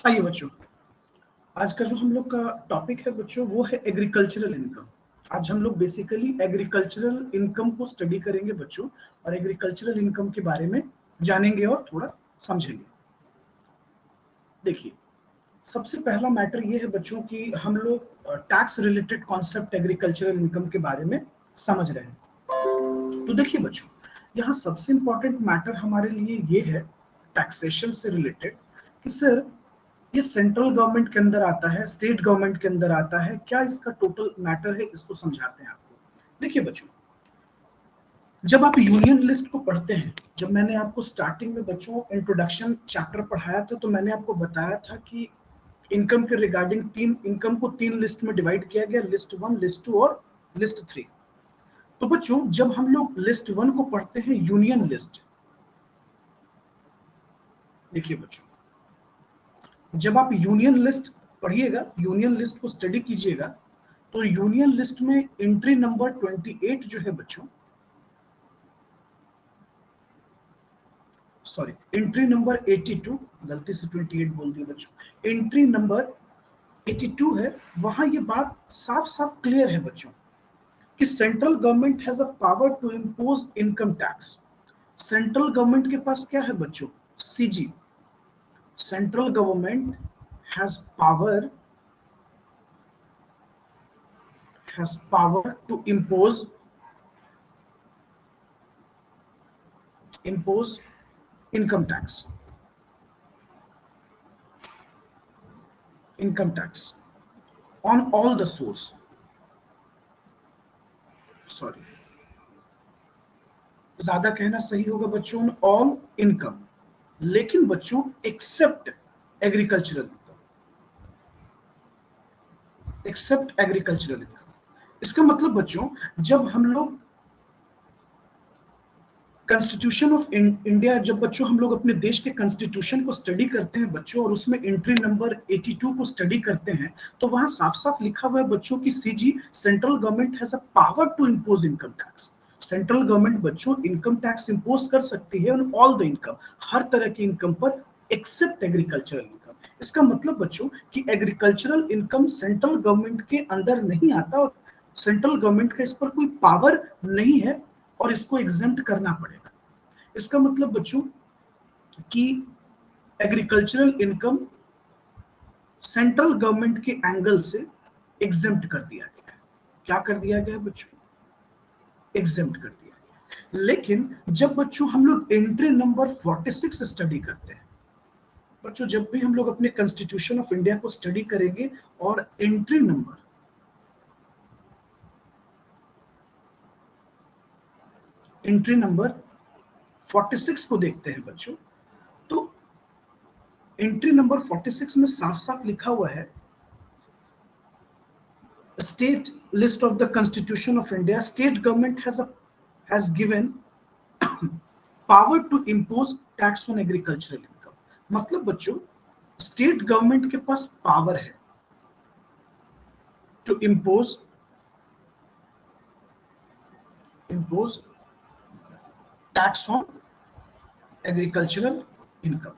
आइए बच्चों, आज का जो हम लोग का टॉपिक है बच्चों वो है एग्रीकल्चरल इनकम। आज हम लोग बेसिकली एग्रीकल्चरल इनकम को स्टडी करेंगे बच्चों, और एग्रीकल्चरल इनकम के बारे में जानेंगे और थोड़ा समझेंगे। देखिए, सबसे पहला मैटर ये है बच्चों कि हम लोग tax related concept agricultural income के बारे में समझ रहे हैं। तो देखिए बच्चों, यहाँ सबसे इंपॉर्टेंट मैटर हमारे लिए ये है टैक्सेशन से रिलेटेड कि सर ये सेंट्रल गवर्नमेंट के अंदर आता है, स्टेट गवर्नमेंट के अंदर आता है, क्या इसका टोटल मैटर है, इसको समझाते हैं आपको। देखिए बच्चों, जब आप यूनियन लिस्ट को पढ़ते हैं, जब मैंने आपको स्टार्टिंग में बच्चों इंट्रोडक्शन चैप्टर पढ़ाया था, तो मैंने आपको बताया था कि इनकम के रिगार्डिंग इनकम को तीन लिस्ट में डिवाइड किया गया, लिस्ट 1, लिस्ट 2 और लिस्ट 3। तो बच्चों, जब हम लोग लिस्ट 1 को पढ़ते हैं, यूनियन लिस्ट, देखिए बच्चों, जब आप यूनियन लिस्ट पढ़िएगा, यूनियन लिस्ट को स्टडी कीजिएगा, तो यूनियन लिस्ट में एंट्री नंबर 28 जो है बच्चों, सॉरी, एंट्री नंबर 82, गलती से 28 बोल दिया बच्चों, एंट्री नंबर 82 है। वहां ये बात साफ साफ क्लियर है बच्चों कि central government has a power to impose income tax. Central government के पास क्या है बच्चों? CG. Central government has power to impose income tax on all the source, sorry, ज्यादा कहना सही होगा बच्चों, ऑल इनकम, लेकिन बच्चों except agricultural income, except agricultural income. इसका मतलब बच्चों, जब हम लोग कॉन्स्टिट्यूशन ऑफ इंडिया, जब बच्चों हम लोग अपने देश के कॉन्स्टिट्यूशन को स्टडी करते हैं बच्चों, और उसमें एंट्री नंबर 82 को स्टडी करते हैं, तो वहां साफ साफ लिखा हुआ है बच्चों की CG, central government has a power to impose income tax. Central government बच्चों इनकम टैक्स इंपोज कर सकती है ऑन ऑल द इनकम, हर तरह की इनकम पर, एक्सेप्ट एग्रीकल्चरल इनकम। इसका मतलब बच्चों कि एग्रीकल्चरल इनकम सेंट्रल गवर्नमेंट के अंदर नहीं आता, और सेंट्रल गवर्नमेंट का इस पर कोई पावर नहीं है, और इसको एग्जेम्प्ट करना पड़ेगा। इसका मतलब बच्चों कि एग्रीकल्चरल इनकम सेंट्रल गवर्नमेंट के एंगल से एग्जेम्प्ट कर दिया गया है। क्या कर दिया गया है बच्चों? एग्जेम्प्ट कर दिया गया। लेकिन जब बच्चों हम लोग एंट्री नंबर 46 स्टडी करते हैं बच्चों, जब भी हम लोग अपने कॉन्स्टिट्यूशन ऑफ इंडिया को स्टडी करेंगे और एंट्री नंबर 46 को देखते हैं बच्चों, तो एंट्री नंबर 46 में साफ साफ लिखा हुआ है, state list of the Constitution of India, state government has given power to impose tax on agricultural income। मतलब बच्चों, स्टेट गवर्नमेंट के पास पावर है to impose tax on agricultural income.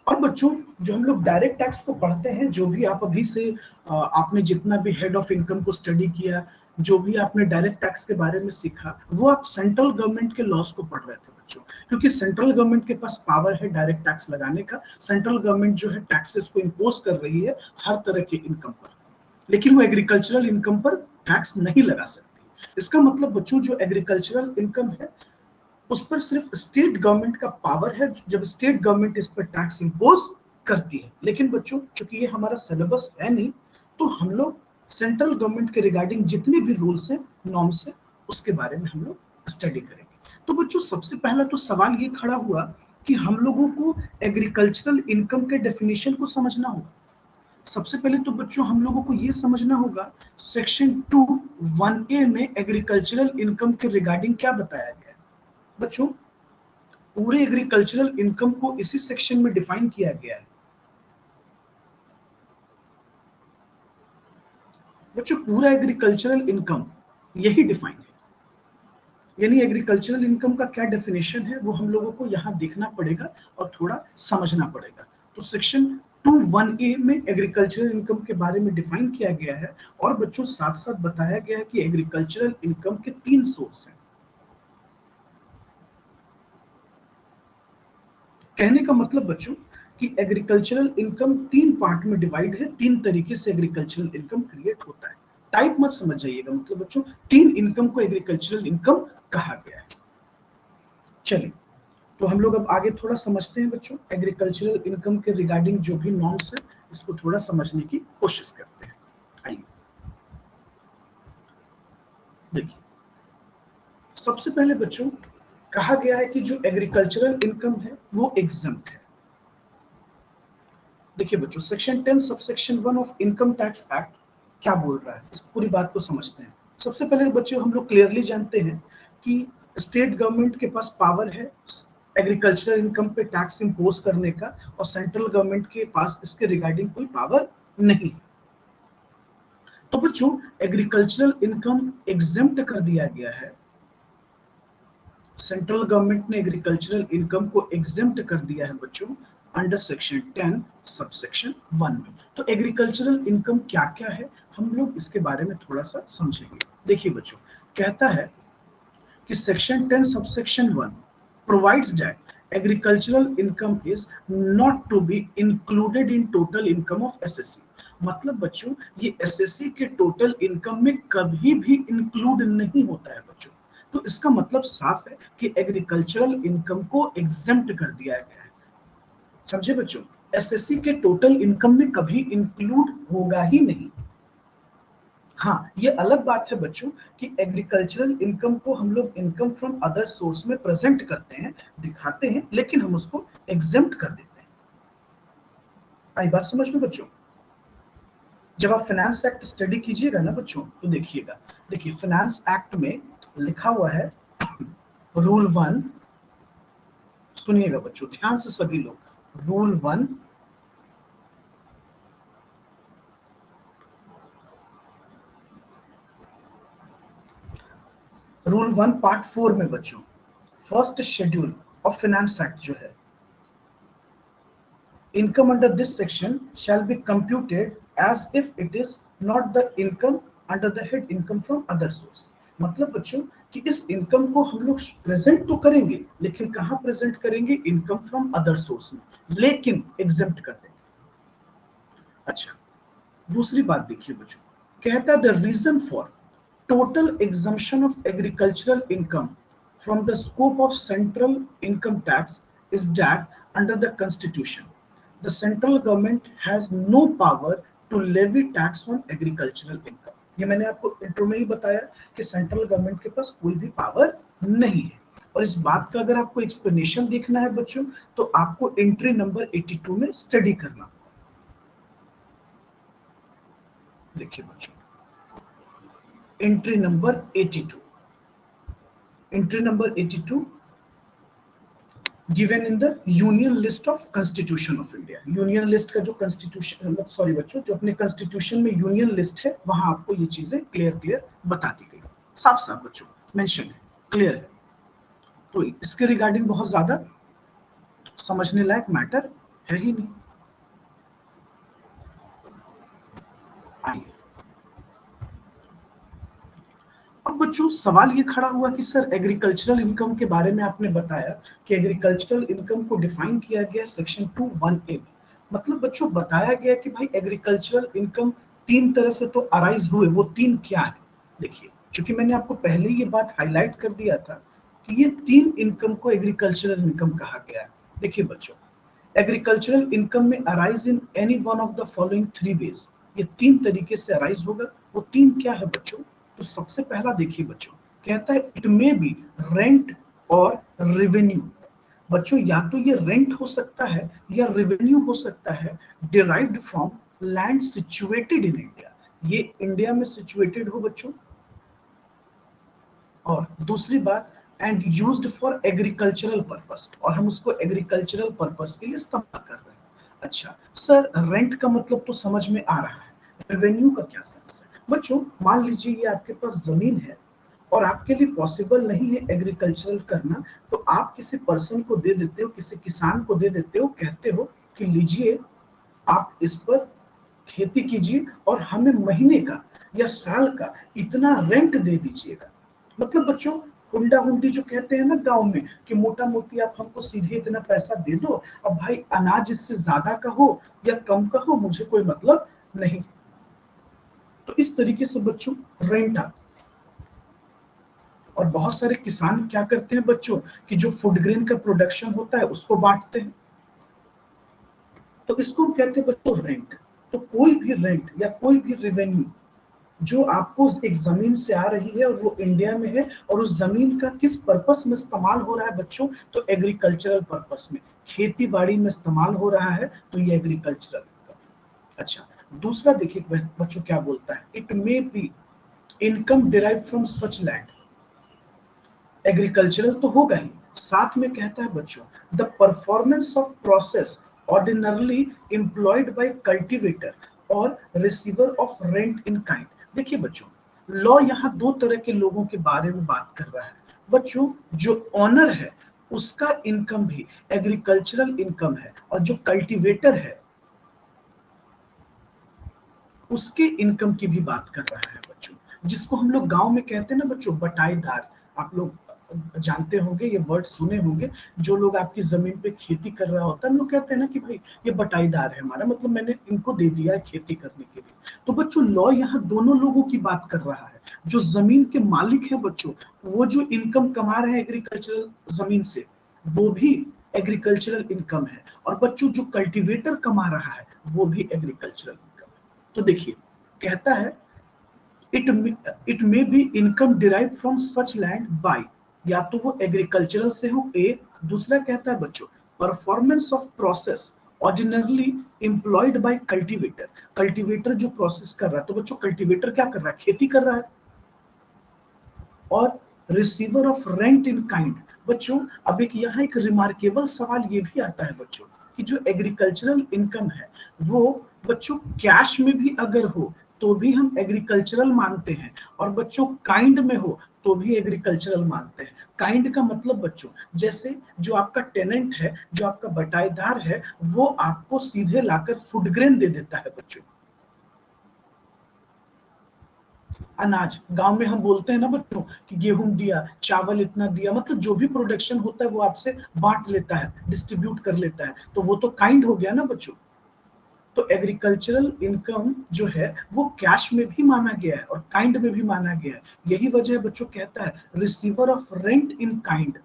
और बच्चों, जो हम लोग डायरेक्ट टैक्स को पढ़ते हैं, जो भी आप अभी से आपने जितना भी हेड ऑफ इनकम को स्टडी किया, जो भी आपने डायरेक्ट टैक्स के बारे में सीखा, वो आप सेंट्रल गवर्नमेंट के लॉस को पढ़ रहे थे बच्चों, क्योंकि सेंट्रल गवर्नमेंट के पास पावर है डायरेक्ट टैक्स लगाने का। सेंट्रल गवर्नमेंट जो है टैक्सेस को इम्पोज कर रही है हर तरह के इनकम पर, लेकिन वो एग्रीकल्चरल इनकम पर टैक्स नहीं लगा सकती। इसका मतलब बच्चों, जो एग्रीकल्चरल इनकम है उस पर सिर्फ स्टेट गवर्नमेंट का पावर है, जब स्टेट गवर्नमेंट इस पर टैक्स इंपोज करती है। लेकिन बच्चों, चूंकि ये हमारा सिलेबस है नहीं, तो हम लोग सेंट्रल गवर्नमेंट के रिगार्डिंग जितने भी रूल्स हैं, नॉर्म्स है, उसके बारे में हम लोग स्टडी करेंगे। तो बच्चों, सबसे पहला तो सवाल ये खड़ा हुआ कि हम लोगों को एग्रीकल्चरल इनकम के डेफिनेशन को समझना होगा। सबसे पहले तो बच्चों हम लोगों को ये समझना होगा, सेक्शन 2(1)(a) में एग्रीकल्चरल इनकम के रिगार्डिंग क्या बताया गया है। बच्चों, पूरे एग्रीकल्चरल इनकम को इसी सेक्शन में डिफाइन किया गया है। बच्चों, पूरा एग्रीकल्चरल इनकम यही डिफाइन है, यानी एग्रीकल्चरल इनकम का क्या डेफिनेशन है वो हम लोगों को यहाँ देखना पड़ेगा और थोड़ा समझना पड़ेगा। तो सेक्शन 2(1)(a) में एग्रीकल्चरल इनकम के बारे में डिफाइन किया गया है और बच्चों साथ साथ बताया गया है कि एग्रीकल्चरल इनकम के 3 सोर्स हैं। कहने का मतलब बच्चों कि एग्रीकल्चरल इनकम 3 पार्ट में डिवाइड है, 3 तरीके से एग्रीकल्चरल इनकम क्रिएट होता है। टाइप मत समझ जाइएगा, मतलब बच्चों 3 इनकम को एग्रीकल्चरल इनकम कहा गया है। चलिए तो हम लोग अब आगे थोड़ा समझते हैं बच्चों, एग्रीकल्चरल इनकम के रिगार्डिंग जो भी नॉर्म्स है इसको थोड़ा समझने की कोशिश करते हैं। आइए देखिए, सबसे पहले बच्चों कहा गया है कि जो एग्रीकल्चरल इनकम है वो एग्जम्प्ट है। देखिए बच्चों, section 10 subsection 1 of income tax act क्या बोल रहा है, इस पूरी बात को समझते हैं। सबसे पहले बच्चों हम लोग क्लियरली जानते हैं कि स्टेट गवर्नमेंट के पास पावर है एग्रीकल्चरल इनकम पे टैक्स इंपोज करने का और सेंट्रल गवर्नमेंट के पास इसके रिगार्डिंग कोई पावर नहीं है। तो बच्चों एग्रीकल्चरल इनकम एग्जेम्प्ट कर दिया गया है, सेंट्रल गवर्नमेंट ने एग्रीकल्चरल इनकम को एग्जेम्प्ट कर दिया है बच्चों अंडर सेक्शन 10 सबसेक्शन 1 में। तो एग्रीकल्चरल इनकम क्या क्या है हम लोग इसके बारे में थोड़ा सा समझेंगे। देखिए बच्चों, कहता है कि section 10 subsection 1 provides that agricultural income is not to be included in total income of SSC। मतलब बच्चों ये एसएससी के टोटल इनकम में कभी भी इंक्लूड नहीं होता है बच्चों। तो इसका मतलब साफ है कि एग्रीकल्चरल इनकम को एग्जेम्प्ट कर दिया गया है। समझे बच्चों, एसएससी के टोटल इनकम में कभी इंक्लूड होगा ही नहीं। हाँ, ये अलग बात है बच्चों कि एग्रीकल्चरल इनकम को हम लोग इनकम फ्रॉम अदर सोर्स में प्रेजेंट करते हैं, दिखाते हैं, लेकिन हम उसको एग्जेम्प्ट कर देते हैं। आई बात समझ में बच्चों? जब आप फाइनेंस एक्ट स्टडी कीजिएगा ना बच्चों तो देखिएगा, देखिए फाइनेंस एक्ट में लिखा हुआ है रूल 1, सुनिएगा बच्चों ध्यान से सभी लोग, रूल 1 रूल 1 पार्ट 4 में बच्चों first schedule of finance act जो है, income under this section shall be computed as if it is not the income under the head income from other source। मतलब बच्चों कि इस इनकम को हम लोग प्रेजेंट तो करेंगे लेकिन कहां प्रेजेंट करेंगे, इनकम फ्रॉम अदर सोर्स में, लेकिन एग्जेम्प्ट कर देंगे। अच्छा, दूसरी बात देखिए बच्चों, कहता है the reason for total exemption of agricultural income from the scope of central income tax is that under the constitution the central government has no power to levy tax on agricultural income। ये मैंने आपको intro में ही बताया कि central government के पास कोई भी power नहीं है। और इस बात का अगर आपको एक्सप्लेनेशन देखना है बच्चों तो आपको एंट्री नंबर 82 में स्टडी करना। देखिए बच्चों, entry number 82, entry number 82 given in the union list of constitution of India. Union list का जो कॉन्स्टिट्यूशन, सॉरी बच्चों, जो अपने कॉन्स्टिट्यूशन में यूनियन लिस्ट है वहां आपको ये चीजें क्लियर बता दी गई, साफ साफ बच्चों मेंशन है, क्लियर है। तो इसके रिगार्डिंग बहुत ज्यादा समझने लायक मैटर है ही नहीं। आइए अब बच्चों सवाल ये खड़ा हुआ कि सर एग्रीकल्चरल इनकम के बारे में आपने बताया कि एग्रीकल्चरल इनकम को डिफाइन किया गया सेक्शन 2(1)(a), मतलब बच्चों बताया गया कि भाई एग्रीकल्चरल इनकम 3 तरह से तो अराइज हुए, वो 3 क्या है? देखिए, क्योंकि मैंने आपको पहले ये बात हाईलाइट कर दिया था कि ये 3 इनकम को एग्रीकल्चरल इनकम कहा गया है। देखिए बच्चों, agricultural income may arise in any one of the following 3 ways, ये 3 तरीके से अराइज होगा। वो 3 क्या है बच्चों? तो सबसे पहला देखिए बच्चों, कहता है इट मे बी रेंट और रेवेन्यू। बच्चों या तो ये रेंट हो सकता है या रेवेन्यू हो सकता है derived from land situated in India, ये इंडिया में सिचुएटेड हो बच्चों। और दूसरी बात, and used for agricultural purpose, और हम उसको एग्रीकल्चरल पर्पस के लिए इस्तेमाल कर रहे हैं। अच्छा सर, रेंट का मतलब तो समझ में आ रहा है, रेवेन्यू का क्या सेंस है? बच्चों मान लीजिए ये आपके पास जमीन है और आपके लिए पॉसिबल नहीं है एग्रीकल्चरल करना, तो आप किसी पर्सन को दे देते हो, किसी किसान को दे देते हो, कहते हो कि लीजिए आप इस पर खेती कीजिए और हमें महीने का या साल का इतना रेंट दे दीजिएगा। मतलब बच्चों, हुंडा हुंडी जो कहते हैं ना गांव में, कि मोटा मोटी आप हमको सीधे इतना पैसा दे दो, अब भाई अनाज इससे ज्यादा का हो या कम का हो मुझे कोई मतलब नहीं। तो इस तरीके से बच्चों रेंट आता। और बहुत सारे किसान क्या करते हैं बच्चों, कि जो फूड ग्रेन का प्रोडक्शन होता है उसको बांटते हैं, तो इसको हम कहते हैं बच्चों रेंट। तो कोई भी रेंट या कोई भी रेवेन्यू जो आपको एक जमीन से आ रही है और वो इंडिया में है, और उस जमीन का किस पर्पस में इस्तेमाल हो रहा है बच्चों, तो एग्रीकल्चरल पर्पस में, खेती बाड़ी में इस्तेमाल हो रहा है, तो ये एग्रीकल्चरल। अच्छा, दूसरा देखिए बच्चों क्या बोलता है, it may be income derive from such land. Agricultural तो होगा ही, साथ में कहता है बच्चों the performance of process ordinarily employed by cultivator और receiver of rent in kind. देखिए बच्चों, लॉ यहाँ दो तरह के लोगों के बारे में बात कर रहा है बच्चों। जो ऑनर है उसका इनकम भी एग्रीकल्चरल इनकम है, और जो कल्टीवेटर है उसके इनकम की भी बात कर रहा है बच्चों, जिसको हम लोग गांव में कहते हैं ना बच्चों बटाईदार। आप लोग जानते होंगे, ये वर्ड सुने होंगे। जो लोग आपकी जमीन पे खेती कर रहा होता है, हम लोग कहते हैं ना कि भाई ये बटाईदार है हमारा, मतलब मैंने इनको दे दिया है खेती करने के लिए। तो बच्चों लॉ यहाँ दोनों लोगों की बात कर रहा है। जो जमीन के मालिक है बच्चों, वो जो इनकम कमा रहे हैं एग्रीकल्चरल जमीन से, वो भी एग्रीकल्चरल इनकम है, और बच्चों जो कल्टीवेटर कमा रहा है वो भी एग्रीकल्चरल इनकम है। तो देखिए कहता है it may be income derive from such land by, या तो वो एग्रीकल्चरल से हो ए। दूसरा कहता है बच्चों performance of process ordinarily employed by cultivator. Cultivator जो प्रोसेस कर रहा है, तो बच्चों कल्टीवेटर क्या कर रहा है, खेती कर रहा है। और receiver of rent in kind. बच्चों अब एक यहाँ एक रिमार्केबल सवाल ये भी आता है बच्चों, कि जो एग्रीकल्चरल इनकम है वो बच्चों कैश में भी अगर हो तो भी हम एग्रीकल्चरल मानते हैं, और बच्चों काइंड में हो तो भी एग्रीकल्चरल मानते हैं। काइंड का मतलब बच्चों, जैसे जो आपका टेनेंट है, जो आपका बटाईदार है, वो आपको सीधे लाकर फूड ग्रेन दे देता है बच्चों, अनाज। गांव में हम बोलते हैं ना बच्चों कि गेहूं दिया, चावल इतना दिया, मतलब जो भी प्रोडक्शन होता है वो आपसे बांट लेता है, डिस्ट्रीब्यूट कर लेता है, तो वो तो काइंड हो गया ना बच्चों। तो एग्रीकल्चरल इनकम जो है वो कैश में भी माना गया है और काइंड में भी माना गया है। यही वजह है बच्चों, कहता है receiver of rent in kind.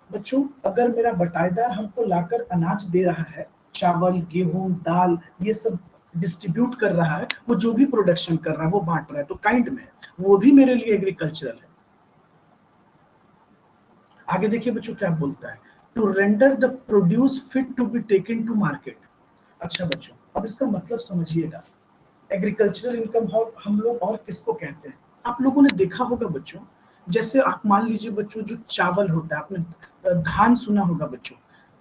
बच्चों अगर मेरा बटाईदार हमको लाकर अनाज दे रहा है, चावल गेहूं दाल ये सब डिस्ट्रीब्यूट कर रहा है, वो जो भी प्रोडक्शन कर रहा है वो बांट रहा है, तो काइंड में वो भी मेरे लिए एग्रीकल्चरल है। आगे देखिए बच्चों क्या बोलता है, to render the produce fit to be taken to market. अच्छा बच्चों अब इसका मतलब समझिएगा। एग्रीकल्चरल इनकम हम लोग और किसको कहते हैं, आप लोगों ने देखा होगा बच्चों, जैसे आप मान लीजिए बच्चों जो चावल होता है, आपने धान सुना होगा बच्चों।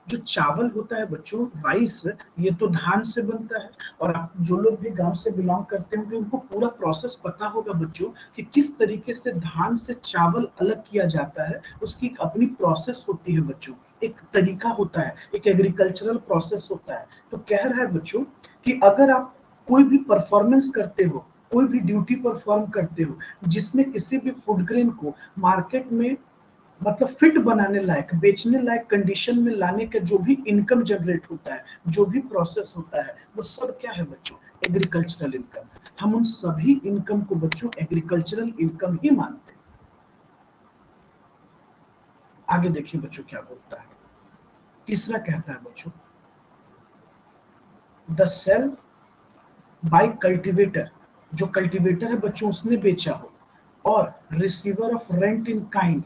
जो चावल होता है बच्चों, राइस, ये तो धान से बनता है। और आप जो लोग भी गांव से बिलोंग करते होंगे उनको पूरा प्रोसेस पता होगा बच्चों, कि किस तरीके से धान से चावल अलग किया जाता है। उसकी एक अपनी प्रोसेस होती है बच्चों, एक तरीका होता है, एक एग्रीकल्चरल प्रोसेस होता है। तो कह रहा है बच्चों कि अगर आप कोई भी परफॉर्मेंस करते हो, कोई भी ड्यूटी परफॉर्म करते हो, जिसमें किसी भी फूड ग्रेन को मार्केट में मतलब फिट बनाने लायक, बेचने लायक कंडीशन में लाने का जो भी इनकम जनरेट होता है, जो भी प्रोसेस होता है, वो सब क्या है बच्चों, एग्रीकल्चरल इनकम। हम उन सभी इनकम को बच्चों एग्रीकल्चरल इनकम ही मानते हैं। आगे देखिए बच्चों क्या बोलता है, तीसरा कहता है बच्चों द सेल बाय कल्टीवेटर। जो कल्टीवेटर है बच्चों उसने बेचा हो, और receiver of rent in kind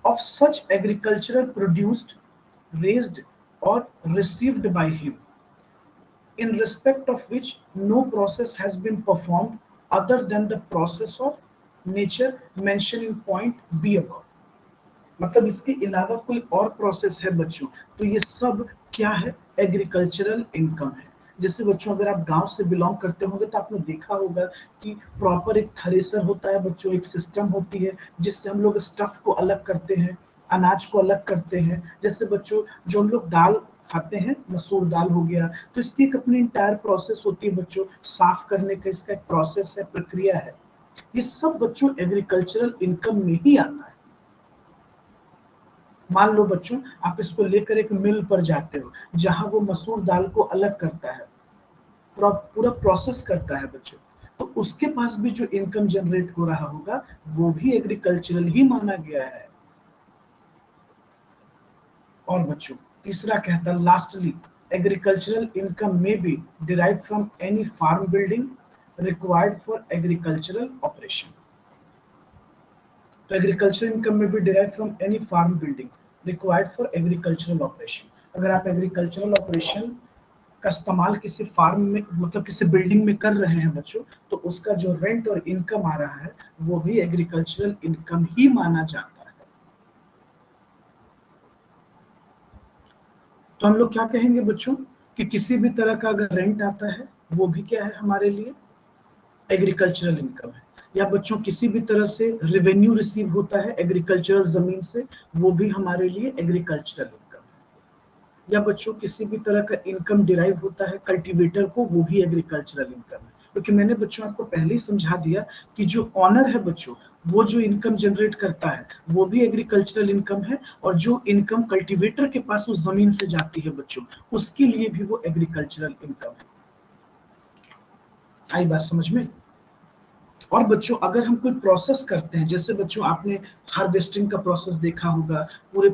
of such agricultural produced, raised or received by him, in respect of which no process has been performed other than the process of nature mentioned in point B above। मतलब इसके अलावा कोई और process है बच्चों, तो ये सब क्या है, एग्रीकल्चरल इनकम है। जैसे बच्चों अगर आप गांव से बिलोंग करते होंगे तो आपने देखा होगा कि प्रॉपर एक थ्रेसर होता है बच्चों, एक सिस्टम होती है जिससे हम लोग स्टफ को अलग करते हैं, अनाज को अलग करते हैं। जैसे बच्चों जो हम लोग दाल खाते हैं, मसूर दाल हो गया, तो इसकी एक अपनी इंटायर प्रोसेस होती है बच्चों, साफ करने का इसका एक प्रोसेस है, प्रक्रिया है। ये सब बच्चों एग्रीकल्चरल इनकम में ही आता है। मान लो बच्चों आप इसको लेकर एक मिल पर जाते हो जहां वो मसूर दाल को अलग करता है, पूरा प्रोसेस करता है बच्चों, तो उसके पास भी जो इनकम जनरेट हो रहा होगा वो भी एग्रीकल्चरल ही माना गया है। और बच्चों तीसरा कहता है lastly, agricultural income may be derive from any farm building required for agricultural operation. तो agricultural income may be derive from any farm building required for agricultural operation. अगर आप एग्रीकल्चरल ऑपरेशन का इस्तेमाल किसी फार्म में मतलब किसी बिल्डिंग में कर रहे हैं बच्चों, तो उसका जो रेंट और इनकम आ रहा है वो भी एग्रीकल्चरल इनकम ही माना जाता है। तो हम लोग क्या कहेंगे बच्चों कि किसी भी तरह का अगर रेंट आता है वो भी क्या है हमारे लिए एग्रीकल्चरल इनकम है। या बच्चों किसी भी तरह से रेवेन्यू रिसीव होता है एग्रीकल्चरल जमीन से, वो भी हमारे लिए एग्रीकल्चरल इनकम है। या बच्चों किसी भी तरह का इनकम डिराइव होता है कल्टीवेटर को, वो भी एग्रीकल्चरल इनकम है। क्योंकि मैंने बच्चों आपको पहले ही समझा दिया कि जो ऑनर है बच्चों वो जो इनकम जनरेट करता है वो भी एग्रीकल्चरल इनकम है, और जो इनकम कल्टीवेटर के पास उस जमीन से जाती है बच्चों उसके लिए भी वो एग्रीकल्चरल इनकम है। आई बात समझ में? और बच्चों अगर हम कोई प्रोसेस करते हैं, जैसे बच्चों आपने हार्वेस्टिंग का प्रोसेस देखा होगा, पूरे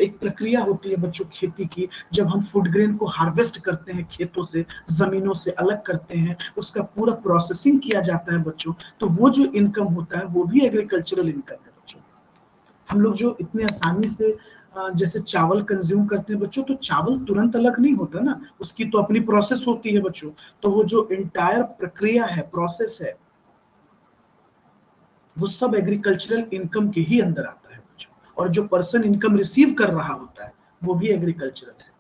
एक प्रक्रिया होती है बच्चों खेती की, जब हम फूड ग्रेन को हार्वेस्ट करते हैं खेतों से, जमीनों से अलग करते हैं, उसका पूरा प्रोसेसिंग किया जाता है बच्चों, तो वो जो इनकम होता है वो भी एग्रीकल्चरल इनकम है बच्चों। हम लोग जो इतने आसानी से जैसे चावल कंज्यूम करते हैं बच्चों, तो चावल तुरंत अलग नहीं होता ना, उसकी तो अपनी प्रोसेस होती है बच्चों। तो वो जो इंटायर प्रक्रिया है, प्रोसेस है, वो सब एग्रीकल्चरल इनकम के ही अंदर आता है बच्चों। और जो पर्सन इनकम रिसीव कर रहा होता है वो भी एग्रीकल्चरल है।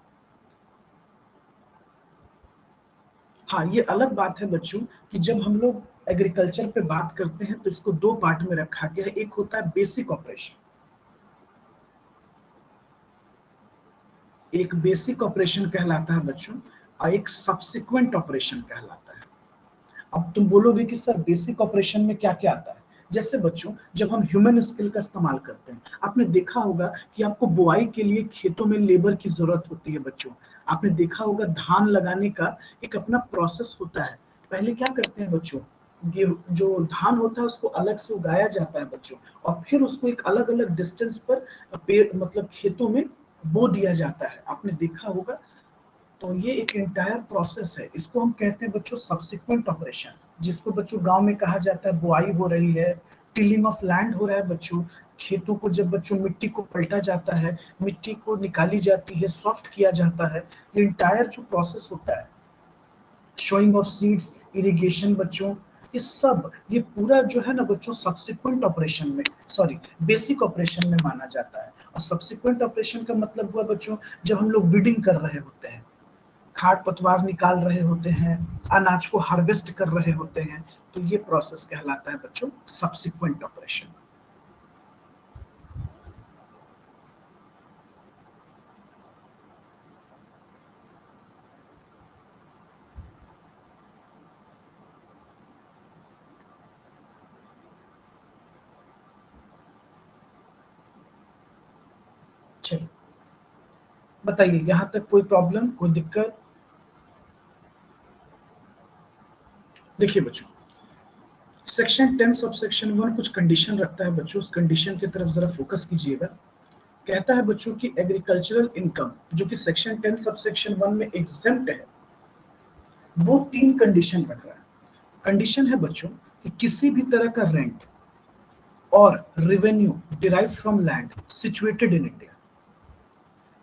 हाँ, ये अलग बात है बच्चों कि जब हम लोग एग्रीकल्चर पे बात करते हैं तो इसको दो पार्ट में रखा गया है। एक होता है बेसिक ऑपरेशन, एक बेसिक ऑपरेशन कहलाता है बच्चों, और एक सब्सिक्वेंट ऑपरेशन कहलाता है। अब तुम बोलोगे कि सर बेसिक ऑपरेशन में क्या क्या आता है? जैसे बच्चों जब हम ह्यूमन स्किल का इस्तेमाल करते हैं, आपने देखा होगा कि आपको बुआई के लिए खेतों में लेबर की जरूरत होती है बच्चों। आपने देखा होगा धान लगाने का एक अपना प्रोसेस होता है। पहले क्या करते हैं बच्चों, ये जो धान होता है उसको अलग से उगाया जाता है बच्चों, और फिर उसको एक अलग अलग डिस्टेंस पर पेड़ मतलब खेतों में बो दिया जाता है, आपने देखा होगा। तो ये एक इंटायर प्रोसेस है, इसको हम कहते हैं बच्चों सब्सिक्वेंट ऑपरेशन, जिसको बच्चों गांव में कहा जाता है बुआई हो रही है, टिलिंग ऑफ लैंड हो रहा है बच्चों। खेतों को जब बच्चों मिट्टी को पलटा जाता है, मिट्टी को निकाली जाती है, सॉफ्ट किया जाता है, ये इंटायर जो प्रोसेस होता है, शोइंग ऑफ सीड्स, इरिगेशन बच्चों, ये पूरा जो है ना बच्चों सब्सिक्वेंट ऑपरेशन में, सॉरी बेसिक ऑपरेशन में माना जाता है। और सब्सिक्वेंट ऑपरेशन का मतलब हुआ बच्चों जब हम लोग वीडिंग कर रहे होते हैं, खाद पतवार निकाल रहे होते हैं, अनाज को हार्वेस्ट कर रहे होते हैं, तो ये प्रोसेस कहलाता है बच्चों सब्सिक्वेंट ऑपरेशन। चलिए बताइए, यहाँ तक कोई प्रॉब्लम, कोई दिक्कत? देखिए बच्चों, सेक्शन 10 सब सेक्शन 1 कुछ कंडीशन रखता है बच्चों, उस कंडीशन की तरफ जरा फोकस कीजिएगा। कहता है बच्चों कि एग्रीकल्चरल इनकम जो कि सेक्शन 10 सब सेक्शन 1 में एग्जेम्प्ट है, वो तीन कंडीशन रख रहा है। कंडीशन है बच्चों कि किसी भी तरह का रेंट और revenue derive from land situated in India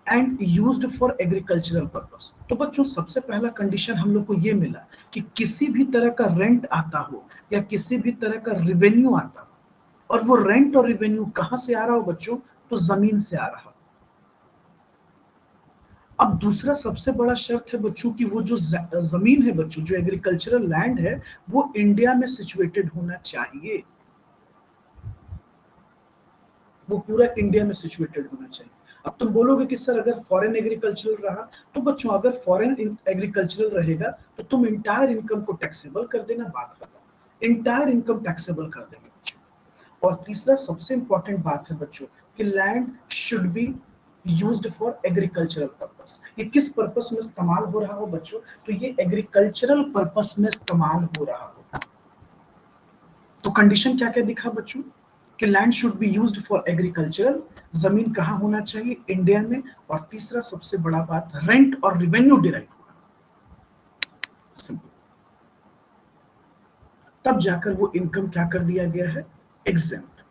and used for agricultural purpose. तो बच्चों सबसे पहला कंडीशन हम लोग को ये मिला कि किसी भी तरह का रेंट आता हो या किसी भी तरह का रेवेन्यू आता हो, और वो रेंट और रेवेन्यू कहां से आ रहा हो बच्चों, तो जमीन से आ रहा हो। अब दूसरा सबसे बड़ा शर्त है बच्चों की वो जो जमीन है बच्चों, जो एग्रीकल्चरल लैंड है, वो इंडिया में सिचुएटेड होना चाहिए, वो पूरा इंडिया में सिचुएटेड होना चाहिए। अब तुम बोलोगे कि सर अगर फॉरेन एग्रीकल्चरल रहा, तो बच्चों अगर फॉरेन एग्रीकल्चरल रहेगा तो तुम इंटायर इनकम को टैक्सेबल कर देना, बात खत्म, इंटायर इनकम टैक्सेबल कर देंगे बच्चों। और तीसरा सबसे इंपॉर्टेंट बात है बच्चों कि land should be used for agricultural purpose. ये किस पर्पस में इस्तेमाल हो रहा हो बच्चों, तो ये एग्रीकल्चरल पर्पस में इस्तेमाल हो रहा हो। तो कंडीशन क्या क्या दिखा बच्चों कि land should be used for agricultural, जमीन कहां होना चाहिए, इंडिया में, और तीसरा सबसे बड़ा बात रेंट और रेवेन्यू डिराइव होगा, सिंपल। तब जाकर वो इनकम क्या कर दिया गया है, एग्जेम्प्ट।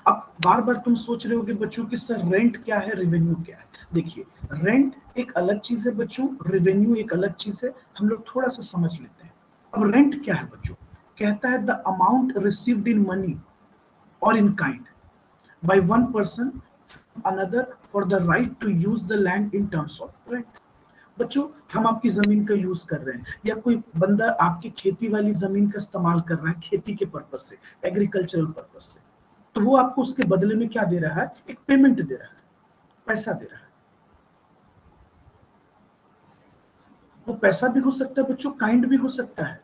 अब बार बार तुम सोच रहे होगे बच्चों कि सर रेंट क्या है, रेवेन्यू क्या है। देखिए रेंट एक अलग चीज है बच्चों, रेवेन्यू एक अलग चीज है, हम लोग थोड़ा सा समझ लेते हैं। अब रेंट क्या है बच्चों, कहता है the amount received in money और in kind by one person another for the right to use the land in terms of rent। बच्चों हम आपकी जमीन का यूज कर रहे हैं या कोई बंदा आपकी खेती वाली जमीन का इस्तेमाल कर रहा है खेती के पर्पज से, एग्रीकल्चरल पर्पज से, तो वो आपको उसके बदले में क्या दे रहा है, एक पेमेंट दे रहा है, पैसा दे रहा है। वो पैसा भी हो सकता है बच्चों, काइंड भी हो सकता है।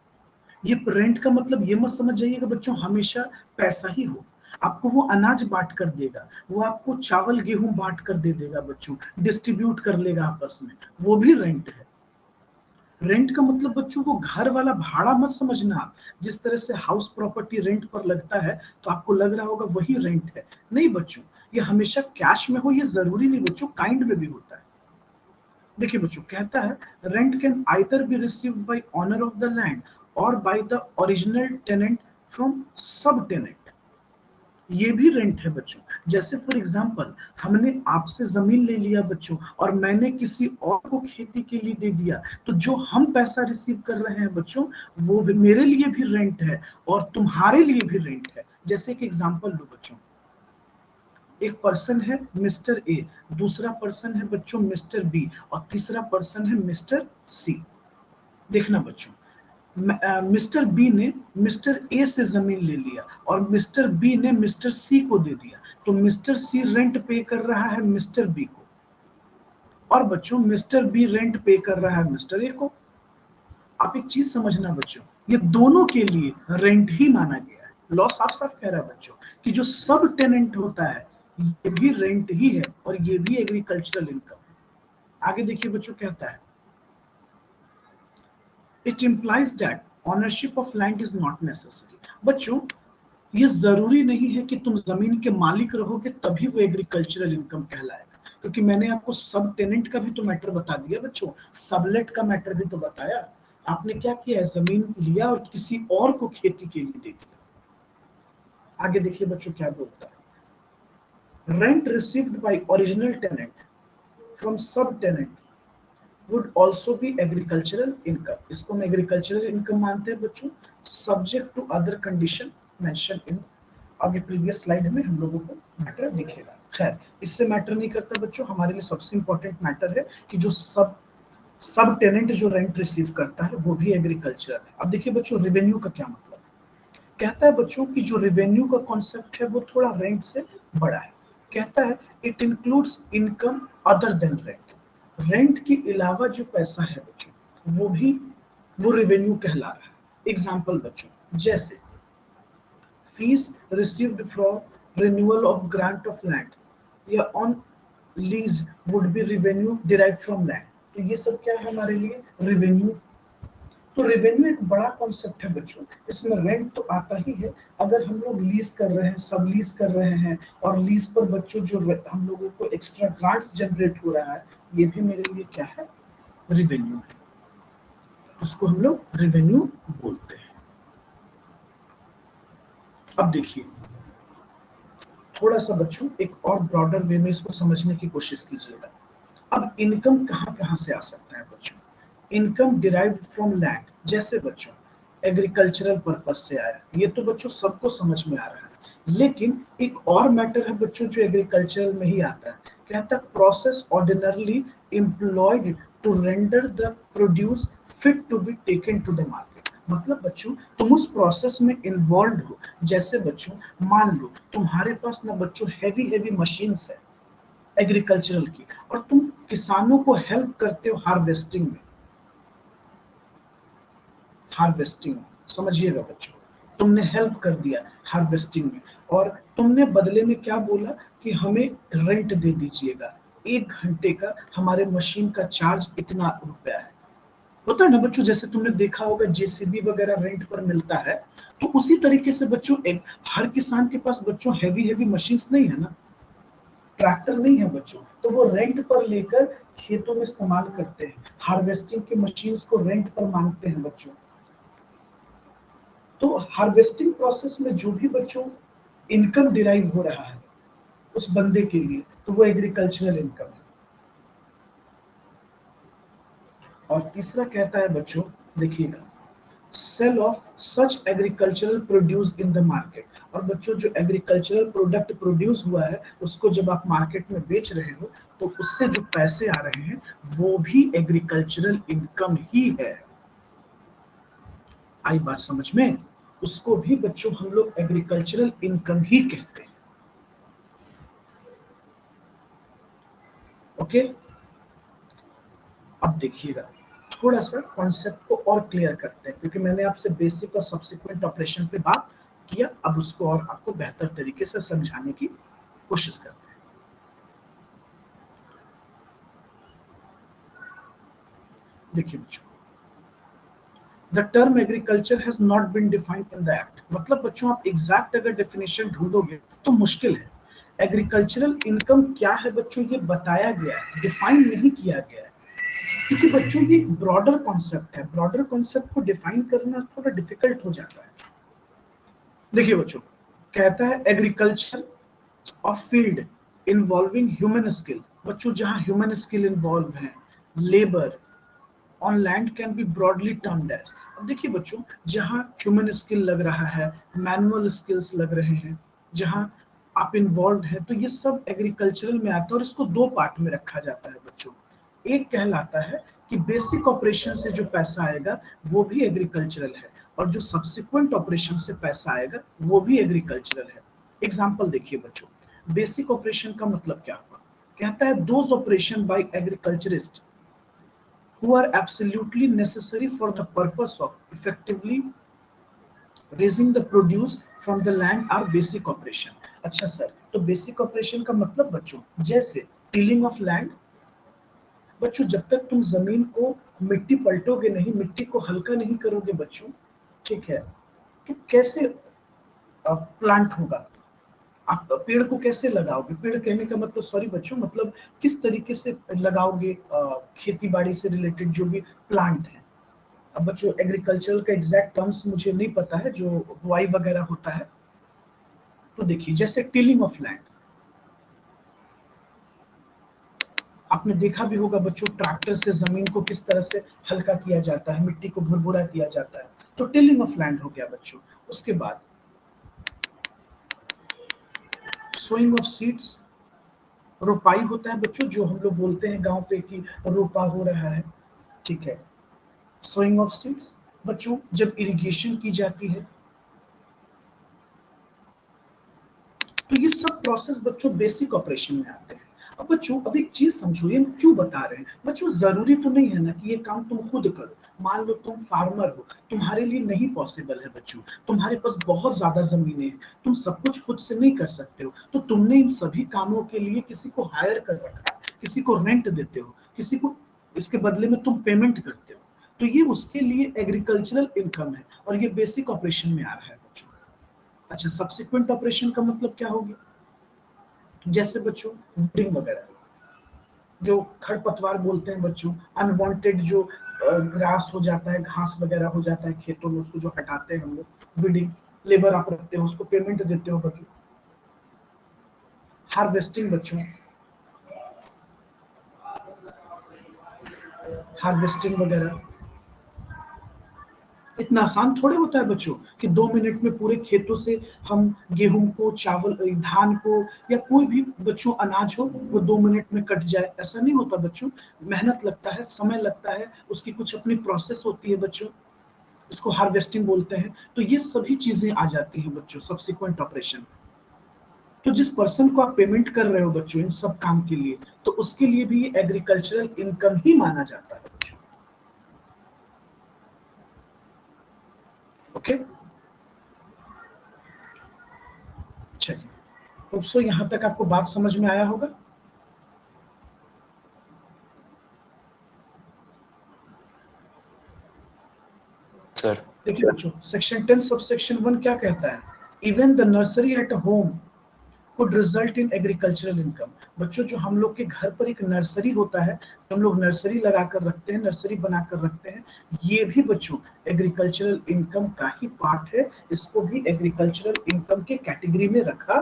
ये रेंट का मतलब ये मत समझ जाइएगा बच्चों हमेशा पैसा ही हो। आपको वो अनाज बांट कर देगा, वो आपको चावल गेहूं बांट कर दे देगा बच्चों, डिस्ट्रीब्यूट कर लेगा आपस में, वो भी रेंट है। रेंट का मतलब बच्चों वो घर वाला भाड़ा मत समझना आप, जिस तरह से हाउस प्रॉपर्टी रेंट पर लगता है तो आपको लग रहा होगा वही रेंट है, नहीं बच्चों, ये हमेशा कैश में हो ये जरूरी नहीं बच्चों, काइंड में भी होता है। देखिए बच्चों कहता है rent can either be received by owner of the land और by the original tenant from sub tenant. ये भी रेंट है बच्चों। जैसे फॉर एग्जांपल हमने आपसे जमीन ले लिया बच्चों और मैंने किसी और को खेती के लिए दे दिया, तो जो हम पैसा रिसीव कर रहे हैं बच्चों वो भी मेरे लिए भी रेंट है और तुम्हारे लिए भी रेंट है। जैसे एक एग्जांपल लो बच्चों, एक पर्सन है मिस्टर ए, दूसरा पर्सन है बच्चों मिस्टर बी और तीसरा पर्सन है मिस्टर सी। देखना बच्चों मिस्टर बी ने मिस्टर ए से जमीन ले लिया और मिस्टर बी ने मिस्टर सी को दे दिया, तो मिस्टर सी रेंट पे कर रहा है मिस्टर बी को और बच्चों मिस्टर बी रेंट पे कर रहा है मिस्टर ए को। आप एक चीज समझना बच्चों, ये दोनों के लिए रेंट ही माना गया है। लॉ साफ साफ कह रहा है बच्चों कि जो सब टेनेंट होता है ये भी रेंट ही है और ये भी एग्रीकल्चरल इनकम है। आगे देखिए बच्चों कहता है it implies that ownership of land is not necessary. बच्चों ये जरूरी नहीं है कि तुम जमीन के मालिक रहोगे तभी वो एग्रीकल्चरल इनकम कहलाएगा, क्योंकि मैंने आपको सब टेनेंट का भी तो मैटर बता दिया बच्चों, सबलेट का मैटर भी तो बताया। आपने क्या किया है, जमीन लिया और किसी और को खेती के लिए दे दिया। आगे देखिए बच्चों क्या बोलता है, rent received by original tenant from sub tenant would also be agricultural income। इसको हम एग्रीकल्चरल इनकम मानते हैं बच्चों, subject to other condition mention in. आगे प्रीवियस स्लाइड में हम लोगों को मैटर दिखेगा। खैर इससे मैटर नहीं करता बच्चों, हमारे लिए सबसे इंपॉर्टेंट मैटर है कि जो सब टेनेंट जो रेंट रिसीव करता है वो भी एग्रीकल्चर है। अब देखिए बच्चों रेवेन्यू का क्या मतलब है, कहता है बच्चों कि जो रेवेन्यू का कॉन्सेप्ट है वो थोड़ा रेंट से बड़ा है। कहता है it includes income other than rent, rent के अलावा जो पैसा है बच्चों वो रेवेन्यू कहला रहा है। एग्जाम्पल बच्चों जैसे fees received from renewal of grant of land या on lease would be revenue derive from land. तो ये सब क्या है हमारे लिए, रेवेन्यू। तो रेवेन्यू एक बड़ा कॉन्सेप्ट है बच्चों, इसमें रेंट तो आता ही है, अगर हम लोग लीज कर रहे हैं, सब लीज कर रहे हैं और लीज पर बच्चों जो हम लोगों को एक्स्ट्रा ग्रांट्स जनरेट हो रहा है ये भी मेरे लिए क्या है, रेवेन्यू है, उसको हम लोग रेवेन्यू बोलते हैं। अब देखिए थोड़ा सा बच्चों एक और ब्रॉडर वे में इसको समझने की कोशिश कीजिएगा। अब इनकम कहाँ कहाँ से आ सकता है बच्चों, इनकम डिराइव्ड फ्रॉम लैंड, जैसे बच्चों एग्रीकल्चरल पर्पज से आया, ये तो बच्चों सबको समझ में आ रहा है। लेकिन एक और मैटर है बच्चों जो एग्रीकल्चर में ही आता है, कहता है process ordinarily employed to render the produce fit to be taken to the market. मतलब बच्चों तुम उस प्रोसेस में इन्वॉल्व हो, जैसे बच्चों मान लो तुम्हारे पास ना बच्चों हैवी हैवी मशीन्स है, एग्रीकल्चरल की, और तुम किसानों को हेल्प करते हो हार्वेस्टिंग में। हार्वेस्टिंग समझिएगा बच्चों, तुमने हेल्प कर दिया हार्वेस्टिंग में, और तुमने बदले में क्या बोला कि हमें रेंट दे दीजिएगा, 1 घंटे का हमारे मशीन का चार्ज इतना रुपया है। होता है ना बच्चों, जैसे तुमने देखा होगा जेसीबी वगैरह रेंट पर मिलता है, तो उसी तरीके से बच्चों एक हर किसान के पास बच्चों हैवी हैवी मशीन्स नहीं है ना, ट्रैक्टर नहीं है बच्चों, तो वो रेंट पर लेकर खेतों में इस्तेमाल करते हैं, हार्वेस्टिंग की मशीन्स को रेंट पर मांगते हैं बच्चों। तो हार्वेस्टिंग प्रोसेस में जो भी बच्चों इनकम डिराइव हो रहा है उस बंदे के लिए, तो वो एग्रीकल्चरल इनकम है। और तीसरा कहता है बच्चों, देखिएगा, sale of such agricultural produce in the market. और बच्चों जो एग्रीकल्चरल प्रोडक्ट प्रोड्यूस हुआ है उसको जब आप मार्केट में बेच रहे हो तो उससे जो पैसे आ रहे हैं वो भी एग्रीकल्चरल इनकम ही है। आई बात समझ में? उसको भी बच्चों हम लोग एग्रीकल्चरल इनकम ही कहते हैं। ओके, अब देखिएगा, थोड़ा सा कॉन्सेप्ट को और क्लियर करते हैं, क्योंकि मैंने आपसे बेसिक और सब्सिक्वेंट ऑपरेशन पे बात किया, अब उसको और आपको बेहतर तरीके से समझाने की कोशिश करते हैं। देखिए बच्चों, the term agriculture has not been defined in the act. मतलब बच्चों आप एग्जैक्ट अगर डेफिनेशन ढूंढोगे तो मुश्किल है। एग्रीकल्चरल इनकम क्या है बच्चों ये बताया गया है, डिफाइन नहीं किया गया है, क्योंकि बच्चों ये एक ब्रॉडर कॉन्सेप्ट है, ब्रॉडर कॉन्सेप्ट को डिफाइन करना थोड़ा डिफिकल्ट हो जाता है। देखिए बच्चों, कहता है agriculture of field involving human skill. बच्चों जहां ह्यूमन स्किल इन्वॉल्व है, labour on land can be broadly termed as. अब देखिए बच्चों, जहां ह्यूमन स्किल लग रहा है, मैनुअल स्किल्स लग रहे हैं, जहां आप इन्वॉल्व है, तो ये सब एग्रीकल्चरल में आता है, और इसको दो पार्ट में रखा जाता है बच्चों। एक कहलाता है कि बेसिक ऑपरेशन से जो पैसा आएगा वो भी एग्रीकल्चरल है, और जो सब्सिक्वेंट ऑपरेशन से पैसा आएगा वो भी एग्रीकल्चरल है। एग्जाम्पल देखिए बच्चों, बेसिक ऑपरेशन का मतलब क्या हुआ? कहता है those operation by agriculturist who are absolutely necessary for the purpose of effectively raising the produce from the land are basic operation। अच्छा सर, तो बेसिक ऑपरेशन का मतलब बच्चों जैसे टिलिंग ऑफ लैंड। बच्चों जब तक तुम जमीन को मिट्टी पलटोगे नहीं, मिट्टी को हल्का नहीं करोगे बच्चों, ठीक है, तो कैसे प्लांट होगा? आप पेड़ को कैसे लगाओगे? पेड़ कहने का मतलब, सॉरी बच्चों, मतलब किस तरीके से लगाओगे खेती बाड़ी से रिलेटेड जो भी प्लांट है। अब बच्चों एग्रीकल्चर का एग्जैक्ट टर्म्स मुझे नहीं पता है, जो बुआई वगैरह होता है, तो देखिए जैसे टिलिंग ऑफ लैंड, आपने देखा भी होगा बच्चों ट्रैक्टर से जमीन को किस तरह से हल्का किया जाता है, मिट्टी को भुरभुरा किया जाता है, तो टिलिंग ऑफ लैंड हो गया बच्चों। उसके बाद सोइंग ऑफ सीड्स, रोपाई होता है बच्चों, जो हम लोग बोलते हैं गांव पे कि रोपा हो रहा है, ठीक है। सोइंग ऑफ सीड्स बच्चों जब इरिगेशन की जाती है, तो ये सब प्रोसेस बच्चों बेसिक ऑपरेशन में आते हैं। अब बच्चों अब एक चीज समझो, ये क्यों बता रहे हैं बच्चों, जरूरी तो नहीं है ना कि ये काम तुम खुद करो। मान लो तुम फार्मर हो, तुम्हारे लिए नहीं पॉसिबल है बच्चों, तुम्हारे पास बहुत ज्यादा जमीनें हैं, तुम सब कुछ खुद से नहीं कर सकते हो, तो तुमने इन सभी कामों के लिए किसी को हायर कर रखा है, किसी को रेंट देते हो, किसी को इसके बदले में तुम पेमेंट करते हो, तो ये उसके लिए एग्रीकल्चरल इनकम है, और ये बेसिक ऑपरेशन में आ रहा है बच्चों। अच्छा, सब्सिक्वेंट ऑपरेशन का मतलब क्या हो गया? जैसे बच्चों वुडिंग वगैरह, जो खरपतवार बोलते हैं बच्चों, अनवांटेड जो ग्रास हो जाता है, घास वगैरह हो जाता है खेतों में, उसको जो हटाते हैं हम लोग, वीडिंग, लेबर आप रखते हो, उसको पेमेंट देते हो बच्चों। हार्वेस्टिंग बच्चों, हार्वेस्टिंग वगैरह इतना आसान थोड़े होता है बच्चों कि 2 मिनट में पूरे खेतों से हम गेहूं को, चावल, धान को, या कोई भी बच्चों अनाज हो, वो 2 मिनट में कट जाए, ऐसा नहीं होता बच्चों। मेहनत लगता है, समय लगता है, उसकी कुछ अपनी प्रोसेस होती है बच्चों, इसको हार्वेस्टिंग बोलते हैं। तो ये सभी चीजें आ जाती हैं बच्चों सब्सिक्वेंट ऑपरेशन। तो जिस पर्सन को आप पेमेंट कर रहे हो बच्चों इन सब काम के लिए, तो उसके लिए भी ये एग्रीकल्चरल इनकम ही माना जाता है बच्चों। ओके, चलिए, तो सो यहां तक आपको बात समझ में आया होगा। सर देखिए बच्चों, सेक्शन 10 सब सेक्शन 1 क्या कहता है? Even the nursery at home could result in agricultural income। बच्चों, जो हम लोग के घर पर एक नर्सरी होता है, जो हम लोग नर्सरी लगा कर रखते हैं, नर्सरी बना कर रखते हैं, ये भी बच्चों एग्रीकल्चरल इनकम का ही पार्ट है। इसको भी एग्रीकल्चरल इनकम के कैटेगरी में रखा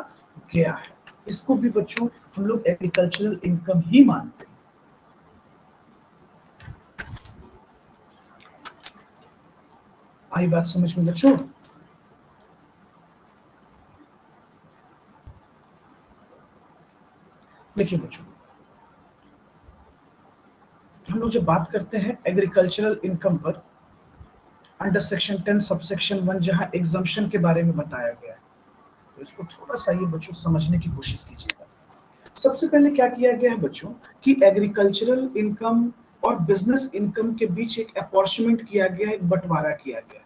गया है। इसको भी बच्चों हम लोग एग्रीकल्चरल इनकम ही मानते हैं। आई बात समझ में बच्चों? देखिए बच्चों, हम लोग जब बात करते हैं एग्रीकल्चरल इनकम पर, अंडर सेक्शन 10 सबसेक्शन 1 जहां एग्जम्पशन के बारे में बताया गया है, तो इसको थोड़ा सा ये बच्चों समझने की कोशिश कीजिएगा। सबसे पहले क्या किया गया है बच्चों कि एग्रीकल्चरल इनकम और बिजनेस इनकम के बीच एक अपॉर्चमेंट किया गया है, एक बंटवारा किया गया है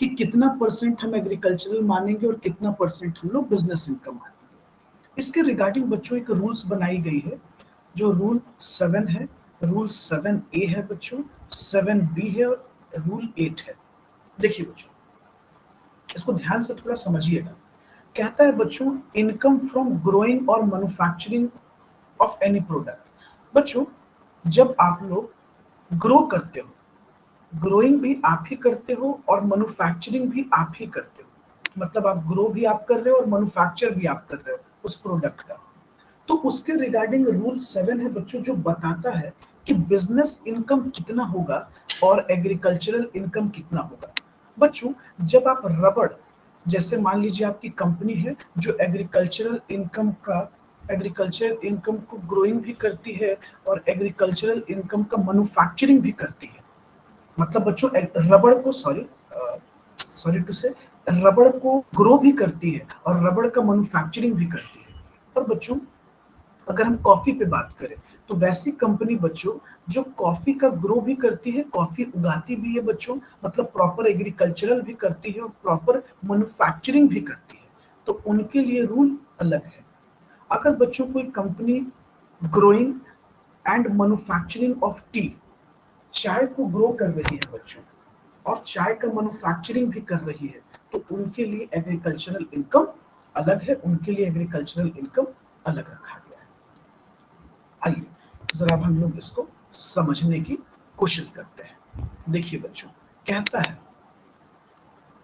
कि कितना परसेंट हम एग्रीकल्चरल मानेंगे और कितना परसेंट हम लोग बिजनेस इनकम मानेंगे। इसके रिगार्डिंग बच्चों एक रूल्स बनाई गई है, जो रूल 7 है, रूल 7A है बच्चों, 7B है और रूल 8 है। देखिए बच्चों, इसको ध्यान से थोड़ा समझिएगा। कहता है बच्चों, इनकम फ्रॉम ग्रोइंग और मैन्युफैक्चरिंग ऑफ एनी प्रोडक्ट। बच्चों, जब आप लोग ग्रो करते हो, ग्रोइंग भी आप ही करते हो और मैन्युफैक्चरिंग भी आप ही करते हो, मतलब आप ग्रो भी आप कर रहे हो और मैन्युफैक्चर भी आप कर रहे हो उस प्रोडक्ट का, तो उसके रिगार्डिंग रूल 7 है बच्चों, जो बताता है कि बिजनेस इनकम कितना होगा और एग्रीकल्चरल इनकम कितना होगा। बच्चों, जब आप रबड़, जैसे मान लीजिए आपकी कंपनी है जो एग्रीकल्चरल इनकम को ग्रोइंग भी करती है और एग्रीकल्चरल इनकम का मैन्युफैक्चरिंग भी करती है, मतलब बच्चों रबड़ को सॉरी टू से रबड़ को ग्रो भी करती है और रबड़ का मैन्युफैक्चरिंग भी करती है। और बच्चों, अगर हम कॉफी पे बात करें, तो वैसी कंपनी बच्चों जो कॉफी का ग्रो भी करती है, कॉफी उगाती भी है बच्चों, मतलब प्रॉपर एग्रीकल्चरल भी करती है और प्रॉपर मैन्युफैक्चरिंग भी करती है, तो उनके लिए रूल अलग है। अगर बच्चों कोई company growing and manufacturing of T, चाय को ग्रो कर रही है बच्चों और चाय का मैन्युफैक्चरिंग भी कर रही है, तो उनके लिए एग्रीकल्चरल इनकम अलग है, उनके लिए एग्रीकल्चरल इनकम अलग रखा गया है। आइए जरा हम लोग इसको समझने की कोशिश करते हैं। देखिए बच्चों, कहता है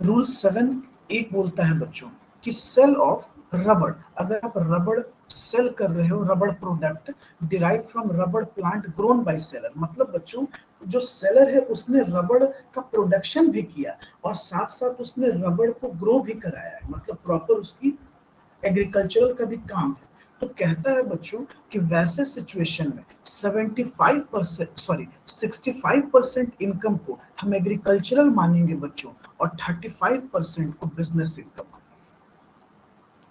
रूल 7 एक बोलता है बच्चों कि सेल ऑफ रबड़, अगर आप रबड़ सेल कर रहे हो, रबड़ प्रोडक्ट डिराइव फ्रॉम रबड़ प्लांट ग्रोन बाय सेलर, मतलब बच्चों जो सेलर है उसने रबड़ का प्रोडक्शन भी किया और साथ साथ उसने रबड़ को ग्रो भी कराया है, मतलब प्रॉपर उसकी एग्रीकल्चरल का भी काम है। तो कहता है बच्चों कि वैसे सिचुएशन में 65% इनकम को हम एग्रीकल्चरल मानेंगे बच्चों और 35% को बिजनेस इनकम।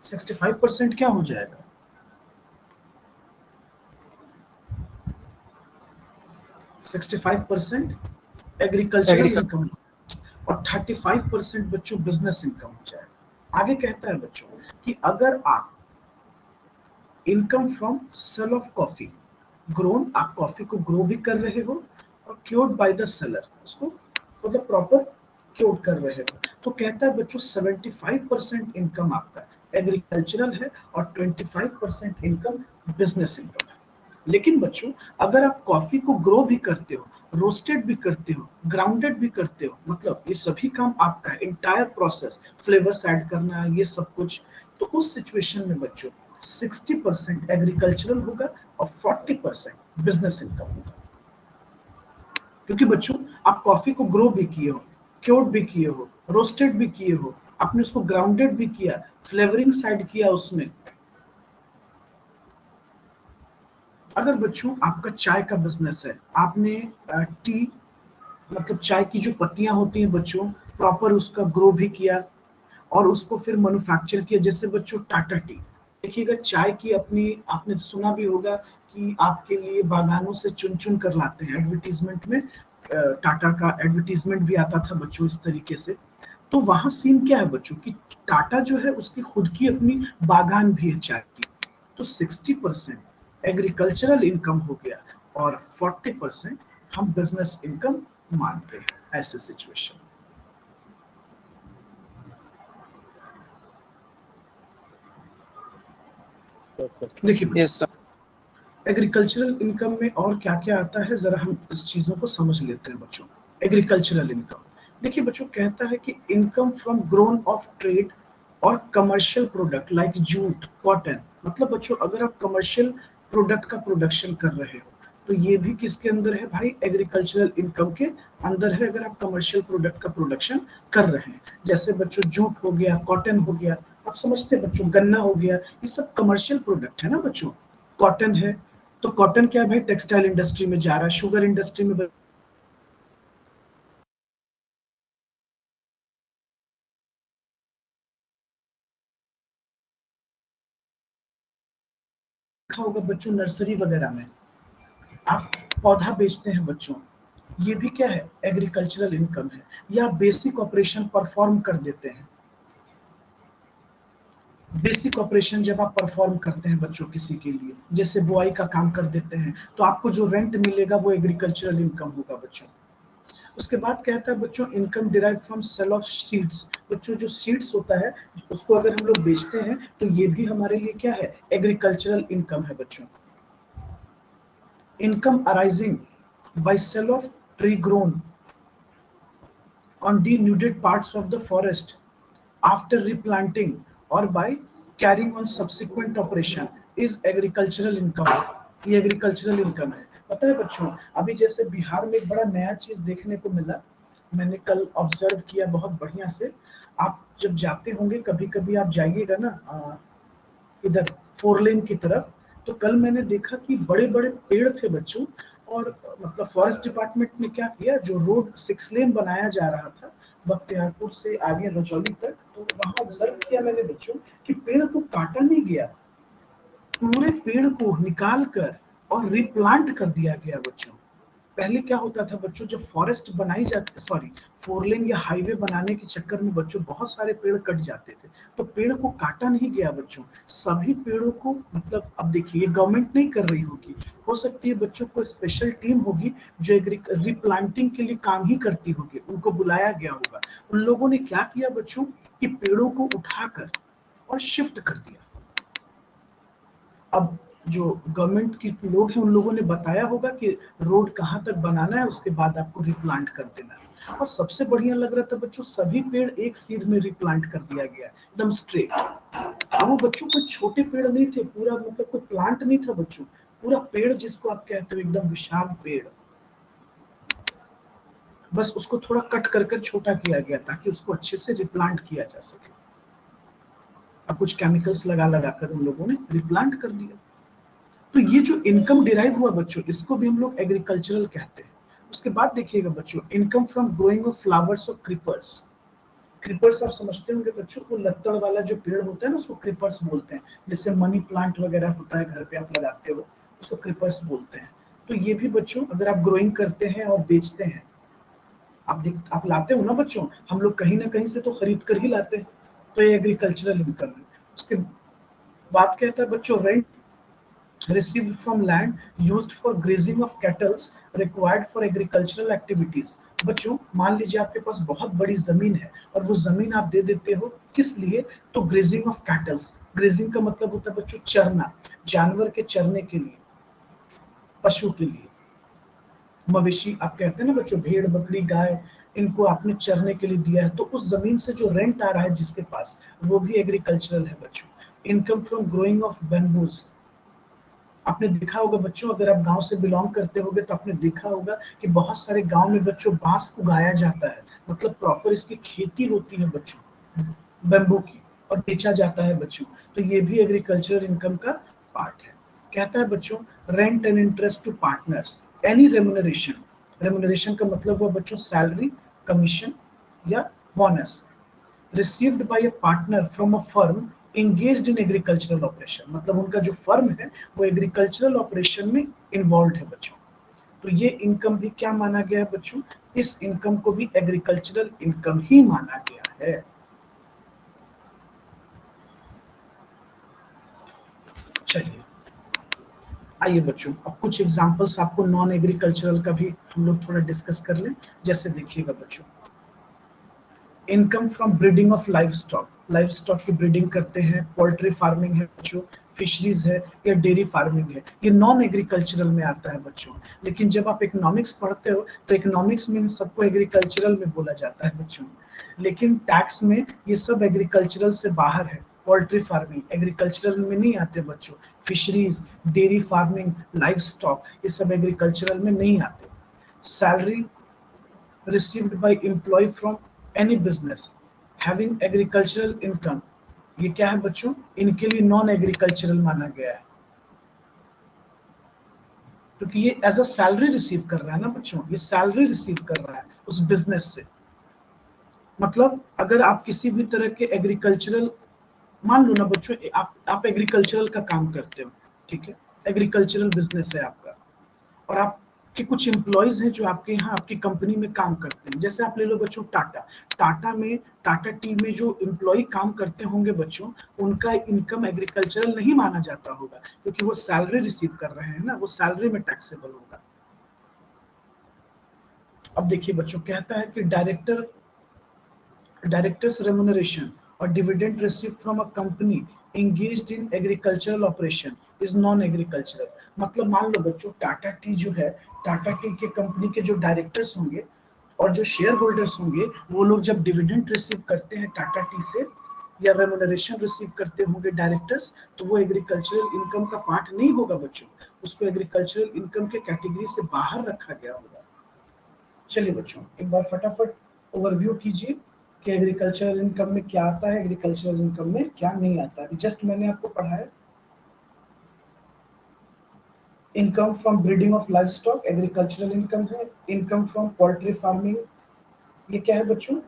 65% क्या हो जाएगा? 65% एग्रीकल्चरल इनकम और 35% बच्चों बिजनेस इनकम हो जाएगा। आगे कहता है बच्चों कि अगर आप income from sale of coffee grown, आप कॉफी को ग्रो भी कर रहे हो और क्योर्ड बाय द सेलर, उसको मतलब प्रॉपर क्योर्ड कर रहे हो, तो कहता है बच्चों 75% इनकम आपका एग्रीकल्चरल है और 25% इनकम बिजनेस इनकम है। लेकिन बच्चों, अगर आप कॉफी को ग्रो भी करते हो, रोस्टेड भी करते हो, ग्राउंडेड भी करते हो, मतलब ये सभी काम आपका है, इंटायर प्रोसेस, फ्लेवर्स ऐड करना, ये सब कुछ, तो उस सिचुएशन में बच्चों 60% एग्रीकल्चरल होगा और 40% बिजनेस इनकम होगा। क्योंकि बच्चों आप कॉफी को ग्रो भी किए हो, क्योर्ड भी किए हो, रोस्टेड भी किए हो, आपने उसको ग्राउंडेड भी किया, फ्लेवरिंग साइड किया उसमें। अगर बच्चों आपका चाय का बिजनेस है, आपने टी मतलब चाय की जो पत्तियां होती हैं बच्चों, प्रॉपर उसका ग्रो भी किया और उसको फिर मैन्युफैक्चर किया, जैसे बच्चों टाटा टी, देखिएगा चाय की अपनी, आपने सुना भी होगा कि आपके लिए बागानों से चुन चुन कर लाते हैं। एडवर्टीजमेंट में टाटा का एडवर्टीजमेंट भी आता था बच्चों इस तरीके से। तो वहां सीन क्या है बच्चों कि टाटा जो है उसकी खुद की अपनी बागान भी है चाय की। तो 60% एग्रीकल्चरल इनकम हो गया और 40% हम बिजनेस इनकम मानते हैं ऐसे सिचुएशन। देखिए यस सर। एग्रीकल्चरल इनकम में और क्या क्या आता है, जरा हम इस चीजों को समझ लेते हैं बच्चों। एग्रीकल्चरल इनकम, देखिए बच्चों कहता है कि income from grown of trade और commercial product like jute cotton. मतलब बच्चों अगर आप कमर्शियल प्रोडक्ट का प्रोडक्शन कर रहे हो तो ये भी किसके अंदर है भाई, एग्रीकल्चरल इनकम के अंदर है। अगर आप कमर्शियल प्रोडक्ट का प्रोडक्शन कर रहे हैं, जैसे बच्चों जूट हो गया, कॉटन हो गया, आप समझते हैं बच्चों, गन्ना हो गया, ये सब कमर्शियल प्रोडक्ट है ना बच्चों। कॉटन है तो कॉटन क्या है भाई, टेक्सटाइल इंडस्ट्री में जा रहा है, शुगर इंडस्ट्री में देखा होगा बच्चों, नर्सरी वगैरह में आप पौधा बेचते हैं बच्चों, ये भी क्या है, एग्रीकल्चरल इनकम है। या बेसिक ऑपरेशन परफॉर्म कर देते हैं। बेसिक ऑपरेशन जब आप परफॉर्म करते हैं बच्चों किसी के लिए, जैसे बुआई का काम कर देते हैं, तो आपको जो रेंट मिलेगा वो एग्रीकल्चरल इनकम होगा बच्चों। उसके बाद कहता है बच्चों income derive from sale of seeds. बच्चों जो सीड्स होता है उसको अगर हम लोग बेचते हैं तो ये भी हमारे लिए क्या है, एग्रीकल्चरल इनकम है बच्चों। Income arising by sale of tree grown on denuded parts of the forest after replanting or by carrying on subsequent operation is agricultural income। ये एग्रीकल्चरल इनकम है। पता है बच्चों, अभी जैसे बिहार में एक बड़ा नया चीज देखने को मिला, मैंने कल ऑब्जर्व किया बहुत बढ़िया से। आप जब जाते होंगे, कभी कभी आप जाइएगा ना इधर फोर लेन की तरफ, तो कल मैंने देखा कि बड़े बड़े पेड़ थे बच्चों। और मतलब फॉरेस्ट डिपार्टमेंट ने क्या किया, जो रोड 6 लेन बनाया जा रहा था बख्तियारपुर से आगे रजौली तक, तो वहां ऑब्जर्व किया मैंने बच्चों कि पेड़ को काटा नहीं गया, पूरे पेड़ को निकाल कर और रिप्लांट कर दिया गया बच्चों। पहले क्या होता था बच्चों, जब फॉरेस्ट बनाई जाती, सॉरी, फोर लेन या हाईवे बनाने के चक्कर में बच्चों बहुत सारे पेड़ कट जाते थे। तो पेड़ को काटा नहीं गया बच्चों, सभी पेड़ों को, मतलब अब देखिए गवर्नमेंट नहीं कर रही होगी, हो सकती है बच्चों को स्पेशल टीम होगी जो रिप्लांटिंग के लिए काम ही करती होगी, उनको बुलाया गया होगा। उन लोगों ने क्या किया बच्चों कि पेड़ों को उठाकर और शिफ्ट कर दिया। अब जो गवर्नमेंट के लोग हैं उन लोगों ने बताया होगा कि रोड कहाँ तक बनाना है, उसके बाद आपको रिप्लांट कर देना है। और सबसे बढ़िया लग रहा था बच्चों, सभी पेड़ एक सीध में रिप्लांट कर दिया गया एकदम स्ट्रेट। अब वो बच्चों कोई छोटे पेड़ नहीं थे, पूरा मतलब कोई प्लांट नहीं था बच्चों, पूरा पेड़ जिसको आप कहते हो एकदम विशाल पेड़, बस उसको थोड़ा कट कर कर छोटा किया गया ताकि उसको अच्छे से रिप्लांट किया जा सके। अब कुछ केमिकल्स लगा लगा कर उन लोगों ने रिप्लांट कर दिया। तो ये जो इनकम डिराइव हुआ बच्चों, इसको भी हम लोग एग्रीकल्चरल कहते हैं। उसके बाद देखिएगा बच्चों, income from growing of flowers और क्रीपर्स। क्रीपर्स आप समझते होंगे बच्चों, वो लत्तड़ वाला जो पेड़ होता है ना, उसको क्रीपर्स बोलते हैं। जैसे मनी प्लांट वगैरह होता है घर पे आप लगाते हो, उसको क्रीपर्स बोलते हैं। तो ये भी बच्चों अगर आप ग्रोइंग करते हैं और बेचते हैं, आप लाते हो ना बच्चों, हम लोग कहीं ना कहीं से तो खरीद कर ही लाते हैं, तो ये एग्रीकल्चरल इनकम है। उसके बाद कहता है बच्चों, rent received from land used for grazing of cattle required for agricultural activities। बच्चों मान लीजिए आपके पास बहुत बड़ी जमीन है और वो जमीन आप दे देते हो किस लिए, तो ग्रेजिंग ऑफ कैटल्स। ग्रेजिंग का मतलब होता है बच्चों चरना, जानवर के चरने के लिए, पशु के लिए, मवेशी आप कहते हैं ना बच्चों, भेड़ बकरी गाय, इनको आपने चरने के लिए दिया है, तो उस जमीन से जो रेंट आ रहा है जिसके पास, वो भी एग्रीकल्चरल है बच्चों। Income from growing of bamboos. आपने देखा होगा बच्चों, अगर आप गांव से बिलोंग करते होगे तो आपने देखा होगा कि बहुत सारे गांव में बच्चों बांस उगाया जाता है, मतलब प्रॉपर इसकी खेती होती है बच्चों बेम्बू की, और बेचा जाता है बच्चों। तो ये भी एग्रीकल्चरल इनकम का पार्ट है। कहता है बच्चों, rent and interest to partners, any remuneration. Remuneration का मतलब हुआ बच्चों सैलरी, कमीशन या bonus received by a partner from a firm engaged in agricultural operation, मतलब उनका जो फर्म है वो एग्रीकल्चरल ऑपरेशन में इन्वॉल्व है बच्चों। तो ये इनकम भी क्या माना गया है बच्चों, इस इनकम को भी एग्रीकल्चरल इनकम ही माना गया है। चलिए आइए बच्चों, अब कुछ एग्जांपल्स आपको नॉन एग्रीकल्चरल का भी हम लोग थोड़ा डिस्कस कर लें। जैसे देखिएगा बच्चों, income from breeding of live stock की ब्रीडिंग करते हैं, पोल्ट्री फार्मिंग है बच्चों, फिशरीज है या डेयरी फार्मिंग है, ये नॉन एग्रीकल्चरल में आता है बच्चों। लेकिन जब आप इकोनॉमिक्स पढ़ते हो तो इकोनॉमिक्स में इन सबको एग्रीकल्चरल में बोला जाता है बच्चों, लेकिन टैक्स में ये सब एग्रीकल्चरल से बाहर है। पोल्ट्री फार्मिंग एग्रीकल्चरल में नहीं आते बच्चों, fisheries, dairy farming, live stock ये सब एग्रीकल्चरल में नहीं आते। Salary received by employee from any business having agricultural income, ये क्या है बच्चों, इनके लिए नॉन एग्रीकल्चरल माना गया है, क्योंकि ये एज अ सैलरी रिसीव कर रहा है ना बच्चों, ये सैलरी रिसीव कर रहा है उस बिजनेस से। मतलब अगर आप किसी भी तरह के एग्रीकल्चरल, मान लो ना बच्चों आप एग्रीकल्चरल का काम करते हो, ठीक है, एग्रीकल्चरल बिजनेस है आपका, और आपके कुछ एम्प्लॉयज हैं जो आपके यहाँ आपकी कंपनी में काम करते हैं। जैसे आप ले लो बच्चों टाटा टी में जो एम्प्लॉय काम करते होंगे बच्चों, उनका इनकम एग्रीकल्चरल नहीं माना जाता होगा, क्योंकि वो सैलरी रिसीव कर रहे हैं ना, वो सैलरी में टैक्सेबल होगा। अब देखिए बच्चों, कहता है कि डायरेक्टर्स रेम्युनरेशन और dividend received from a company engaged in agricultural operation is non agricultural। मतलब मान लो बच्चों, टाटा टी जो है, टाटा टी के कंपनी के जो डायरेक्टर्स होंगे और जो शेयर होल्डर्स होंगे, वो लोग जब डिविडेंड रिसीव करते हैं टाटा टी से या रेम्युनरेशन रिसीव करते होंगे डायरेक्टर्स, तो वो एग्रीकल्चरल इनकम का पार्ट नहीं होगा बच्चों, उसको एग्रीकल्चरल इनकम के कैटेगरी से बाहर रखा गया होगा। चलिए बच्चों, एक बार फटाफट ओवरव्यू कीजिए कि एग्रीकल्चरल इनकम में क्या आता है, एग्रीकल्चरल इनकम में क्या नहीं आता है। जस्ट मैंने आपको पढ़ाया, income from breeding of livestock agricultural income है, इनकम फ्रॉम पोल्ट्री फार्मिंग ये क्या है बच्चों,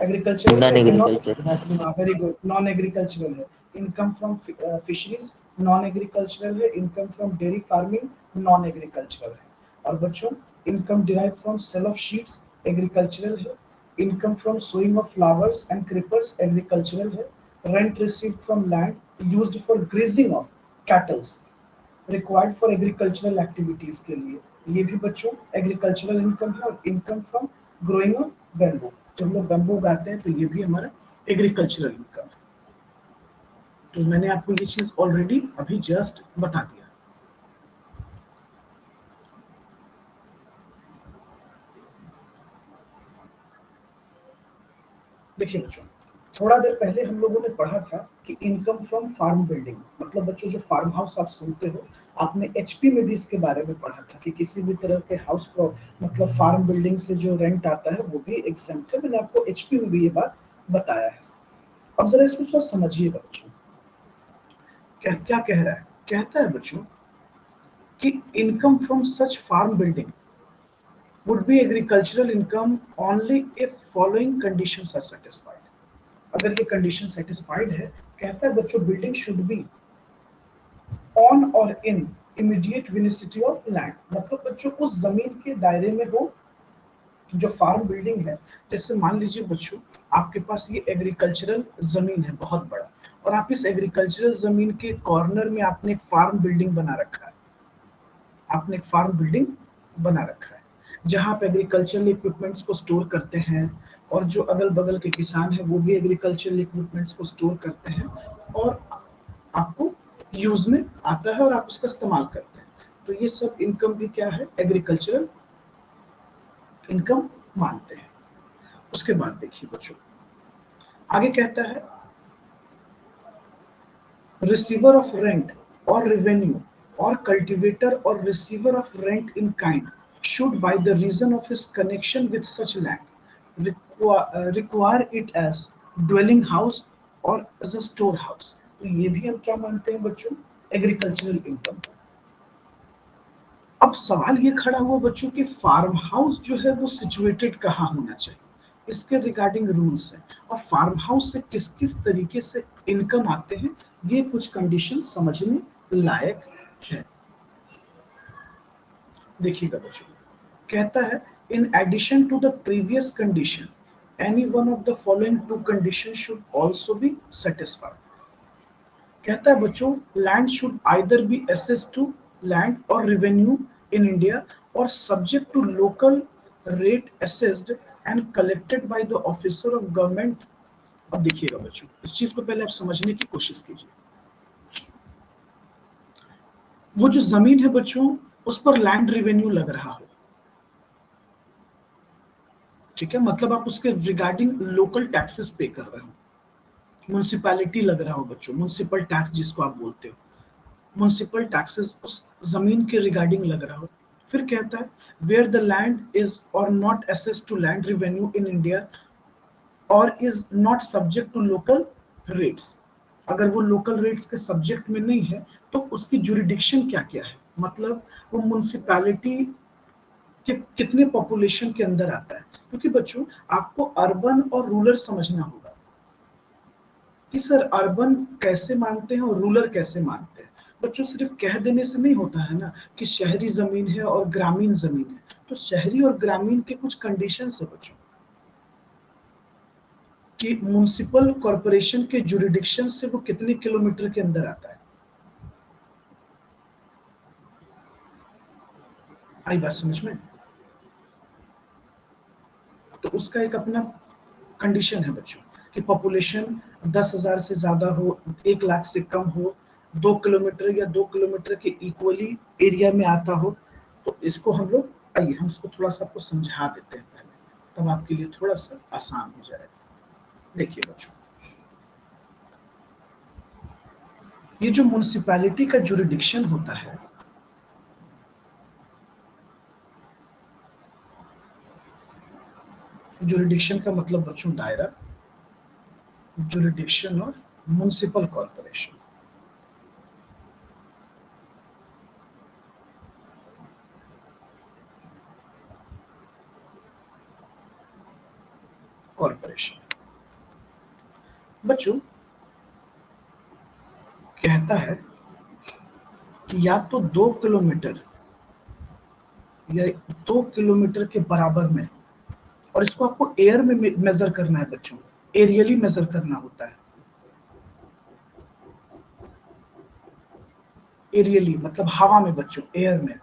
एग्रीकल्चरल नॉन है कि agriculture. Non, very good, non agricultural है। Income from fisheries non agricultural है, income from dairy farming non agricultural है। और बच्चों, income derive from sale of sheets agricultural है, income from sowing of flowers and creepers agricultural है, rent received from land used for grazing of kettles required for agricultural activities के लिए, ये भी बच्चों एग्रीकल्चरल इनकम है। और income from growing of bamboo, जब लोग बैम्बू उगाते हैं तो ये भी हमारा एग्रीकल्चरल इनकम है। तो मैंने आपको ये चीज ऑलरेडी अभी जस्ट बता दिया। देखिए बच्चों, थोड़ा देर पहले हम लोगों ने पढ़ा था कि इनकम फ्रॉम फार्म बिल्डिंग, मतलब बच्चों जो फार्म हाउस आप सुनते हो, आपने एचपी में भी इसके बारे में पढ़ा था कि किसी भी तरह के हाउस मतलब फार्म बिल्डिंग से जो रेंट आता है वो भी एग्जेम्प्ट है। मैंने आपको एचपी में भी ये बात बताया है। अब जरा इसको थोड़ा समझिएगा बच्चों, क्या क्या कह रहा है। कहता है बच्चों कि income from such farm building would be agricultural income only if following conditions are satisfied। अगर ये कंडीशन सेटिस्फाइड है, कहता है बच्चों बिल्डिंग शुड बी ऑन और इन इमीडिएट विनिसिटी ऑफ लैंड, मतलब बच्चों उस जमीन के दायरे में हो जो फार्म बिल्डिंग है। जैसे मान लीजिए बच्चों, आपके पास ये एग्रीकल्चरल जमीन है बहुत बड़ा, और आप इस एग्रीकल्चरल जमीन के कॉर्नर में आपने एक फार्म बिल्डिंग बना रखा है, आपने एक फार्म बिल्डिंग बना रखा है जहां आप एग्रीकल्चरल इक्विपमेंट्स को स्टोर करते हैं, और जो अगल बगल के किसान हैं वो भी एग्रीकल्चरल इक्विपमेंट्स को स्टोर करते हैं और आपको यूज में आता है और आप उसका इस्तेमाल करते हैं। तो ये सब इनकम भी क्या है, एग्रीकल्चरल इनकम मानते हैं। उसके बाद देखिए बच्चों, आगे कहता है रिसीवर ऑफ रेंट और revenue or cultivator or receiver of rent in kind should, by the reason of his connection with such land, require it as dwelling house or as a storehouse। तो ये भी हम क्या मानते हैं बच्चों, agricultural income. अब सवाल ये खड़ा हुआ बच्चों कि फार्म हाउस जो है वो सिचुएटेड कहाँ होना चाहिए। इसके रिगार्डिंग रूल्स हैं, और फार्म हाउस से किस किस तरीके से इनकम आते हैं, ये कुछ कंडीशन समझने लायक है। देखिएगा बच्चों, कहता है in addition to the previous condition any one of the following two condition should also be satisfied. कहता है बच्चों, land should either be assessed to land और रेवेन्यू इन इंडिया और subject to local rate assessed and collected by the officer of government. अब देखिएगा बच्चों, इस चीज को पहले आप समझने की कोशिश कीजिए। वो जो जमीन है बच्चों, उस पर लैंड रेवेन्यू लग रहा हो, ठीक है, मतलब आप उसके रिगार्डिंग लोकल टैक्सेस पे कर रहे हो, म्युनिसिपैलिटी लग रहा हो बच्चों, म्युनिसिपल टैक्स जिसको आप बोलते हो, म्युनिसिपल टैक्सेस उस जमीन के रिगार्डिंग लग रहा हो। फिर कहता है वेयर द लैंड इज और not assess to land revenue in India और is not subject to local rates. अगर वो लोकल रेट्स के सब्जेक्ट में नहीं है तो उसकी जुरिडिक्शन क्या क्या है, मतलब वो म्युनिसिपैलिटी के कितने पॉपुलेशन के अंदर आता है। क्योंकि बच्चों आपको अर्बन और रूरल समझना होगा कि सर अर्बन कैसे मानते हैं और रूरल कैसे मानते हैं। बच्चों सिर्फ कह देने से नहीं होता है ना कि शहरी जमीन है और ग्रामीण जमीन है, तो शहरी और ग्रामीण के कुछ कंडीशंस है बच्चों कि म्युनिसिपल कॉर्पोरेशन के जुरिडिक्शन से वो कितने किलोमीटर के अंदर आता है। आई बात समझ में? तो उसका एक अपना कंडीशन है बच्चों कि पॉपुलेशन 10,000 से ज्यादा हो, 1 लाख से कम हो, 2 किलोमीटर या 2 किलोमीटर के इक्वली एरिया में आता हो। तो इसको हम लोग, आइए हम इसको थोड़ा सा आपको समझा देते हैं पहले, तब आपके लिए थोड़ा सा आसान हो जाएगा। देखिए बच्चों, ये जो म्युनिसिपैलिटी का जुरिडिक्शन होता है, जुरिडिक्शन का मतलब बच्चों दायरा, jurisdiction of municipal corporation. Corporation बच्चों कहता है कि या तो 2 किलोमीटर या 2 किलोमीटर के बराबर में, और इसको आपको एयर में मेजर करना है बच्चों, एरियली मेजर करना होता है। एरियली मतलब हवा में बच्चों, एयर में।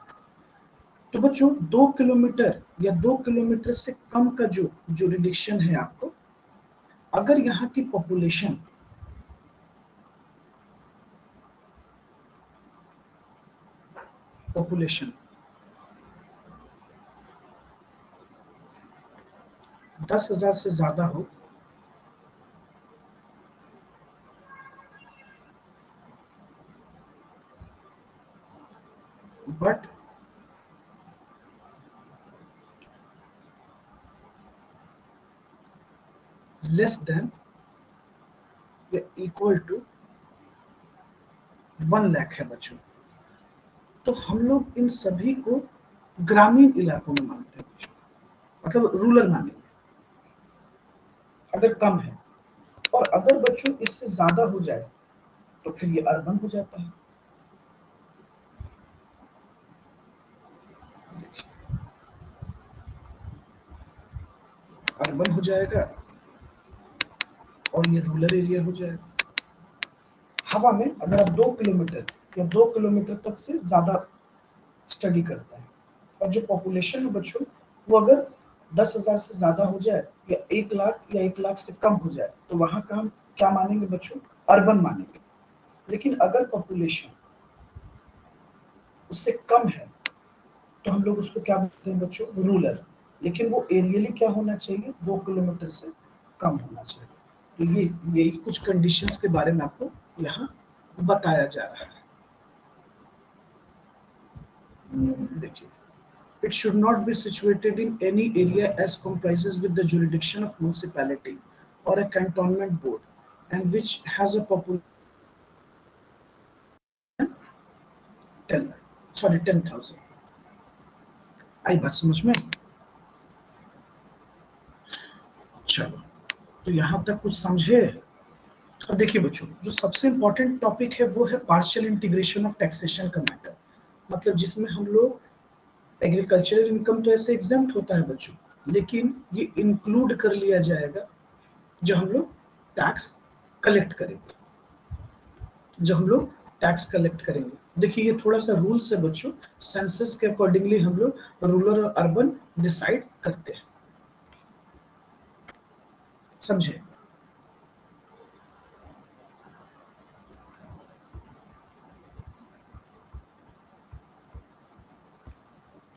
तो बच्चों 2 किलोमीटर या 2 किलोमीटर से कम का जो जुरिडिक्शन है आपको, अगर यहाँ की पॉपुलेशन पॉपुलेशन 10,000 से ज्यादा हो, बट लेस देन या इक्वल टू 1 लाख है बच्चों, तो हम लोग इन सभी को ग्रामीण इलाकों में मानते हैं बच्चों, मतलब रूरल मानेंगे अगर कम है। और अगर बच्चों इससे ज्यादा हो जाए तो फिर ये अर्बन हो जाता है। अर्बन हो जाएगा और ये रूरल एरिया हो जाएगा। हवा में अगर आप 2 किलोमीटर या 2 किलोमीटर तक से ज्यादा स्टडी करता है, और जो पॉपुलेशन है बच्चों वो अगर 10,000 से ज्यादा हो जाए या 1 लाख या 1 लाख से कम हो जाए, तो वहां का हम क्या मानेंगे बच्चों? अर्बन मानेंगे। लेकिन अगर पॉपुलेशन उससे कम है तो हम लोग उसको क्या बोलते हैं बच्चों? रूरल। लेकिन वो एरियली क्या होना चाहिए? 2 किलोमीटर से कम होना चाहिए। तो ये यही कुछ कंडीशंस के बारे में आपको यहाँ बताया जा रहा है। देखिए, it should not be situated in any area as comprises with the jurisdiction of municipality or a cantonment board and which has a population 10,000। आई बात समझ में? चलो, तो यहाँ तक कुछ समझे। अब देखिए बच्चों, जो सबसे इंपॉर्टेंट टॉपिक है वो है पार्शियल इंटीग्रेशन ऑफ टैक्सेशन का मैटर, मतलब जिसमें हम लोग एग्रीकल्चरल इनकम तो ऐसे एग्जम्प्ट होता है बच्चों, लेकिन ये इंक्लूड कर लिया जाएगा जो हम लोग टैक्स कलेक्ट करेंगे, जब हम लोग टैक्स कलेक्ट करेंगे। देखिए ये थोड़ा सा रूल्स है बच्चों, सेंसस के अकॉर्डिंगली हम लोग रूरल और अर्बन डिसाइड करते हैं, समझे।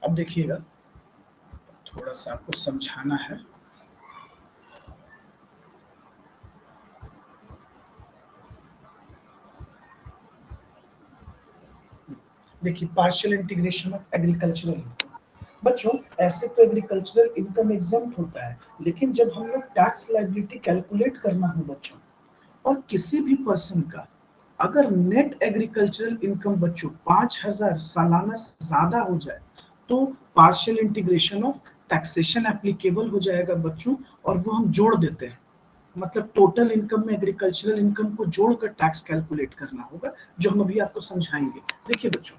अब देखिएगा, थोड़ा सा आपको समझाना है। देखिए partial integration of agricultural income, बच्चों ऐसे तो एग्रीकल्चरल इनकम एग्जम्प्ट होता है, लेकिन जब हम लोग टैक्स लायबिलिटी कैलकुलेट करना हो बच्चों, और किसी भी पर्सन का अगर नेट एग्रीकल्चरल इनकम बच्चों 5,000 सालाना से ज्यादा हो जाए तो partial integration of taxation applicable हो जाएगा बच्चों, और वो हम जोड़ देते हैं, मतलब टोटल इनकम में एग्रीकल्चरल इनकम को जोड़कर टैक्स कैलकुलेट करना होगा, जो हम अभी आपको समझाएंगे। देखिए बच्चों,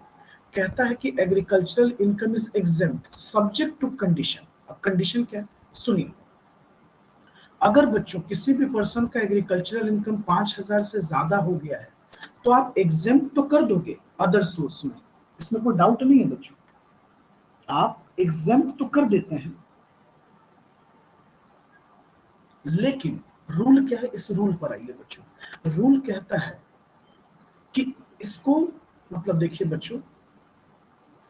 कहता है कि agricultural income is exempt subject to condition. अब कंडीशन क्या है सुनिए, अगर बच्चों किसी भी पर्सन का एग्रीकल्चरल इनकम 5,000 से ज्यादा हो गया है तो आप एग्जेम्प्ट तो कर दोगे अदर सोर्स में, इसमें कोई डाउट नहीं है बच्चों, आप एग्जेम्प्ट तो कर देते हैं, लेकिन रूल क्या है, इस रूल पर आइए बच्चों। रूल कहता है कि इसको, मतलब देखिए बच्चों,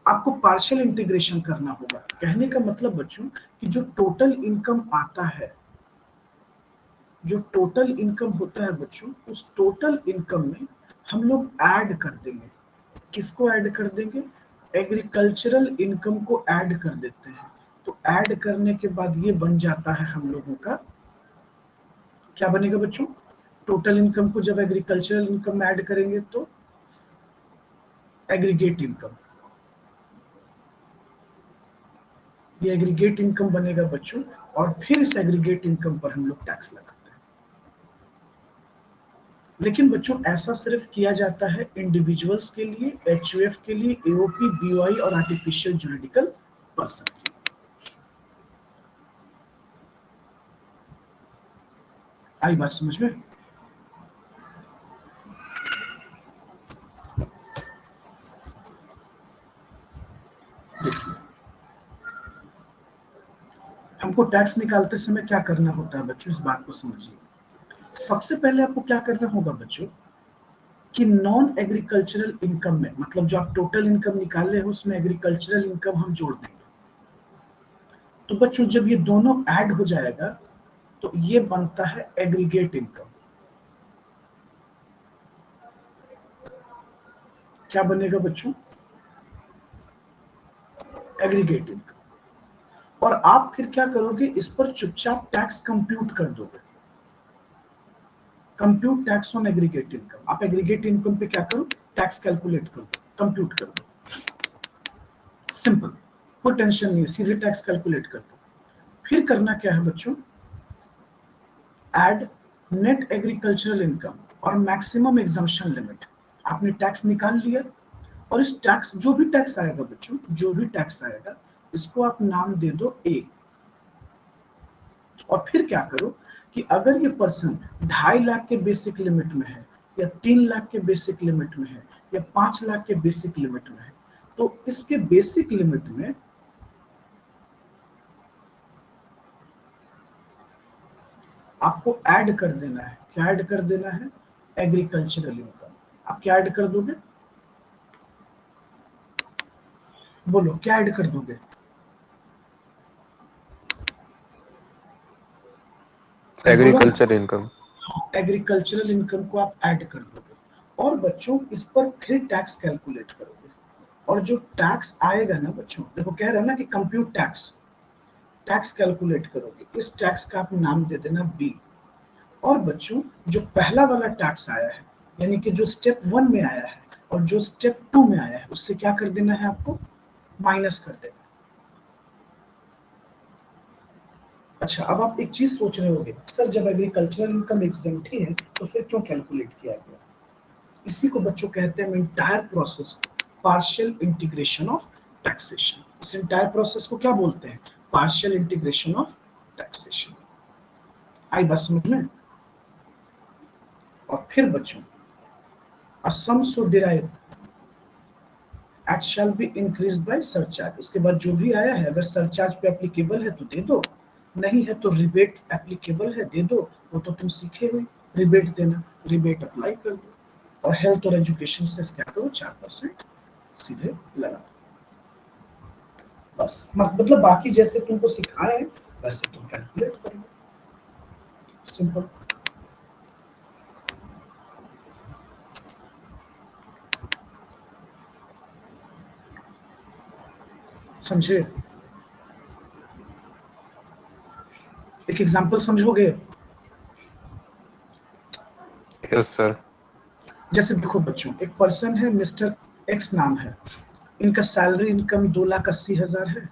आपको पार्शियल इंटीग्रेशन करना होगा। कहने का मतलब बच्चों कि जो टोटल इनकम आता है, जो टोटल इनकम होता है बच्चों, उस टोटल इनकम में हम लोग ऐड कर देंगे, किसको ऐड कर देंगे, एग्रीकल्चरल इनकम को ऐड कर देते हैं। तो ऐड करने के बाद ये बन जाता है हम लोगों का, क्या बनेगा बच्चों, टोटल इनकम को जब एग्रीकल्चरल इनकम में ऐड करेंगे तो एग्रीगेट इनकम, ये एग्रीगेट इनकम बनेगा बच्चों, और फिर इस एग्रीगेट इनकम पर हम लोग टैक्स लगाते हैं। लेकिन बच्चों ऐसा सिर्फ किया जाता है इंडिविजुअल्स के लिए, एचयूएफ के लिए, एओपी, बीओआई और आर्टिफिशियल जुरिडिकल पर्सन के लिए। आई बात समझ में। देखिए हमको टैक्स निकालते समय क्या करना होता है बच्चों, इस बात को समझिए। सबसे पहले आपको क्या करना होगा बच्चों कि नॉन एग्रीकल्चरल इनकम में, मतलब जो आप टोटल इनकम निकाल रहे हो उसमें एग्रीकल्चरल इनकम हम जोड़ देंगे। तो बच्चों जब ये दोनों ऐड हो जाएगा तो ये बनता है एग्रीगेट इनकम। क्या बनेगा बच्चों, एग्रीगेट इनकम। और आप फिर क्या करोगे, इस पर चुपचाप टैक्स कंप्यूट कर दोगे, compute tax on aggregate income. आप एग्रीगेट इनकम पे क्या करो, टैक्स कैलकुलेट करो, कंप्यूट कर दो, सिंपल, कोई टेंशन नहीं है, सीधे टैक्स कैलकुलेट कर दो। फिर करना क्या है बच्चों, ऐड नेट एग्रीकल्चरल इनकम और मैक्सिमम एग्जम्पशन लिमिट। आपने टैक्स निकाल लिया, और इस टैक्स, जो भी टैक्स आएगा बच्चों, जो भी टैक्स आएगा, इसको आप नाम दे दो ए। और फिर क्या करो कि अगर ये पर्सन 2.5 लाख के बेसिक लिमिट में है, या 3 लाख के बेसिक लिमिट में है, या 5 लाख के बेसिक लिमिट में है, तो इसके बेसिक लिमिट में आपको ऐड कर देना है, क्या ऐड कर देना है, एग्रीकल्चरल इनकम। आप क्या ऐड कर दोगे, बोलो क्या ऐड कर दोगे, एग्रीकल्चर इनकम। एग्रीकल्चरल इनकम को आप ऐड कर दोगे, और बच्चों इस पर फिर टैक्स कैलकुलेट करोगे। और जो टैक्स आएगा ना बच्चों, देखो कह रहा है ना कि कंप्यूट टैक्स, टैक्स कैलकुलेट करोगे, इस टैक्स का आप नाम दे देना बी। और बच्चों जो पहला वाला टैक्स आया है, यानी कि जो स्टेप 1 में आया है और जो स्टेप 2 में आया है, उससे क्या कर देना है, आपको माइनस कर देना। अच्छा, अब आप एक चीज सोच रहे होंगे, सर जब एग्रीकल्चरल इनकम एग्जेम्प्ट ही है तो फिर क्यों कैलकुलेट किया गया? इसी को बच्चों कहते हैं entire process partial integration of taxation. इस इंटायर प्रोसेस को क्या बोलते हैं? Partial integration of taxation. आई बात समझ में? और फिर बच्चों a sum so derived at shall be increased by surcharge। इसके बाद जो भी आया है अगर सरचार्ज पे एप्लीकेबल है तो दे दो, नहीं है तो रिबेट एप्लीकेबल है दे दो, वो तो तुम सीखे हुए, रिबेट देना, रिबेट अप्लाई कर दो। और हेल्थ और एजुकेशन से क्या करो 4% सीधे लगा दो। बस मतलब बाकी जैसे तुमको सिखाए हैं वैसे तुम कैलकुलेट कर लो, सिंपल। समझे? एक एग्जांपल समझोगे? Yes sir. जैसे देखो बच्चों, एक पर्सन है मिस्टर एक्स नाम है, इनका सैलरी इनकम 2,80,000 है,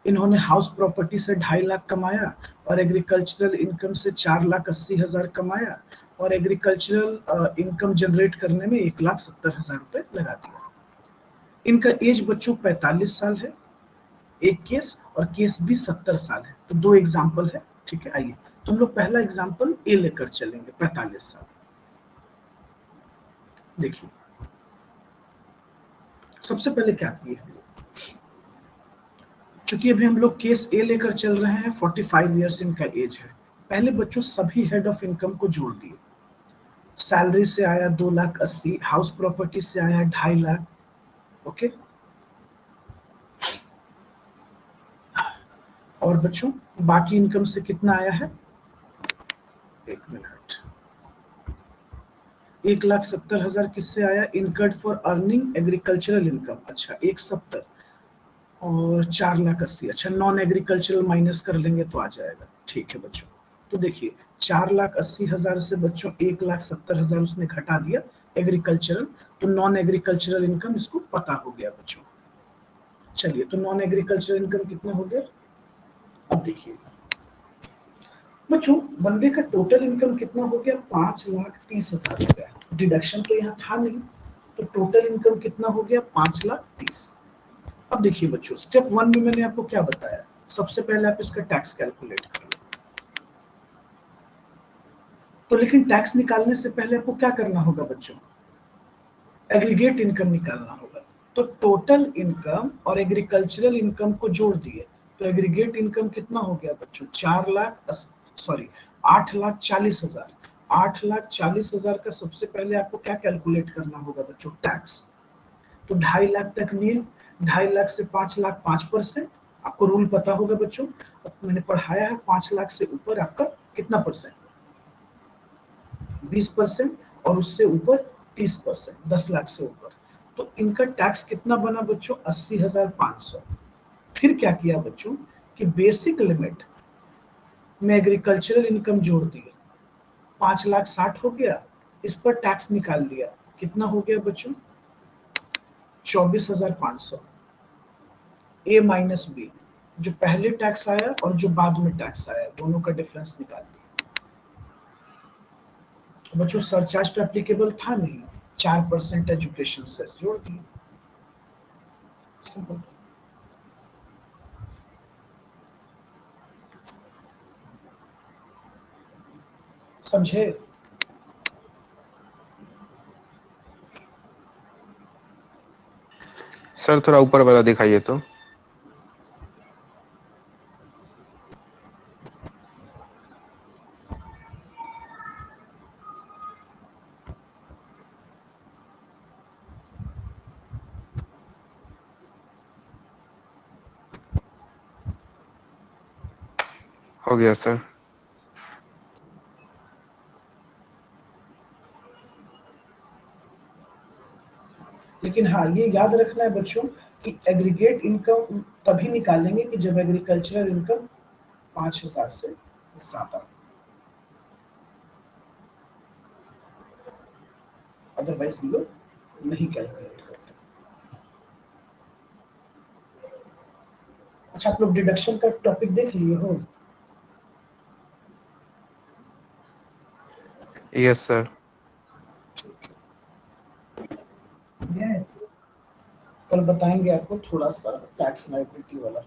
इन्होंने हाउस प्रॉपर्टी से 2.5 लाख कमाया और एग्रीकल्चरल इनकम से 4,80,000 कमाया और एग्रीकल्चरल इनकम जनरेट करने में 1,70,000 रुपए लगा दिया। इनका एज बच्चों 45 साल है, एक केस और केस भी 70 साल है। तो दो एग्जाम्पल है, ठीक है। आइए तुम लोग पहला एग्जाम्पल ए लेकर चलेंगे, 45 साल। देखिए सबसे पहले क्या किए, क्योंकि अभी हम लोग केस ए लेकर चल रहे हैं, 45 ईयर्स इनका एज है। पहले बच्चों सभी हेड ऑफ इनकम को जोड़ दिए। सैलरी से आया 2,80,000, हाउस प्रॉपर्टी से आया 2.5 लाख, ओके। और बच्चों बाकी इनकम से कितना आया है, एक मिनट, 1,70,000 किससे आया? Incurred for earning agricultural income, अच्छा 170 और 4,80,000, अच्छा नॉन एग्रीकल्चरल माइनस कर लेंगे तो आ जाएगा, ठीक है बच्चों। तो देखिए 4,80,000 से बच्चों 1,70,000 उसने घटा दिया एग्रीकल्चरल, तो नॉन एग्रीकल्चरल इनकम इसको पता हो गया बच्चों। चलिए तो नॉन एग्रीकल्चरल इनकम कितना हो गया? अब देखिए बच्चों बंदे का टोटल इनकम कितना हो गया? 5,30,000 हो गया। डिडक्शन तो यहाँ था नहीं, तो टोटल इनकम कितना हो गया? 5,30,000। अब देखिए बच्चों स्टेप 1 में मैंने आपको क्या बताया, सबसे पहले आप इसका टैक्स कैलकुलेट कर लो। तो लेकिन टैक्स निकालने से पहले आपको क्या करना होगा बच्चों? एग्रीगेट इनकम निकालना होगा। तो टोटल इनकम और एग्रीकल्चरल इनकम को जोड़ दिए तो एग्रीगेट इनकम कितना हो गया बच्चों? 8,40,000। 8,40,000 का सबसे पहले आपको क्या कैलकुलेट करना होगा बच्चों? टैक्स। तो 2.5 लाख तक नील, 2.5 लाख से 5 लाख 5%। आपको रूल पता होगा बच्चों, मैंने पढ़ाया है, 5 लाख से ऊपर आपका कितना परसेंट? 20%, और उससे ऊपर 30%, 10 लाख से ऊपर। तो इनका टैक्स कितना बना बच्चों? 80,500। फिर क्या किया बच्चों कि बेसिक लिमिट में एग्रीकल्चरल इनकम जोड़ दी, 5,60,000 हो गया, इस पर टैक्स निकाल लिया, कितना हो गया बच्चों? 24,500। ए माइनस बी, जो पहले टैक्स आया और जो बाद में टैक्स आया दोनों का डिफरेंस निकाल दिया। बच्चों सरचार्ज तो एप्लीकेबल था नहीं, 4% एजुकेशन सेस जोड़ दिए, सिंपल। समझे? सर थोड़ा ऊपर वाला दिखाइए तो। हो गया सर। लेकिन हाँ ये याद रखना है बच्चों कि एग्रीगेट इनकम तभी निकालेंगे कि जब एग्रीकल्चरल इनकम 5,000 से ज्यादा, अदरवाइज हम लोग नहीं कैलकुलेट करते। अच्छा आप लोग डिडक्शन का टॉपिक देख लिए हो? Yes sir. कल बताएंगे आपको थोड़ा सा टैक्स लायबिलिटी वाला।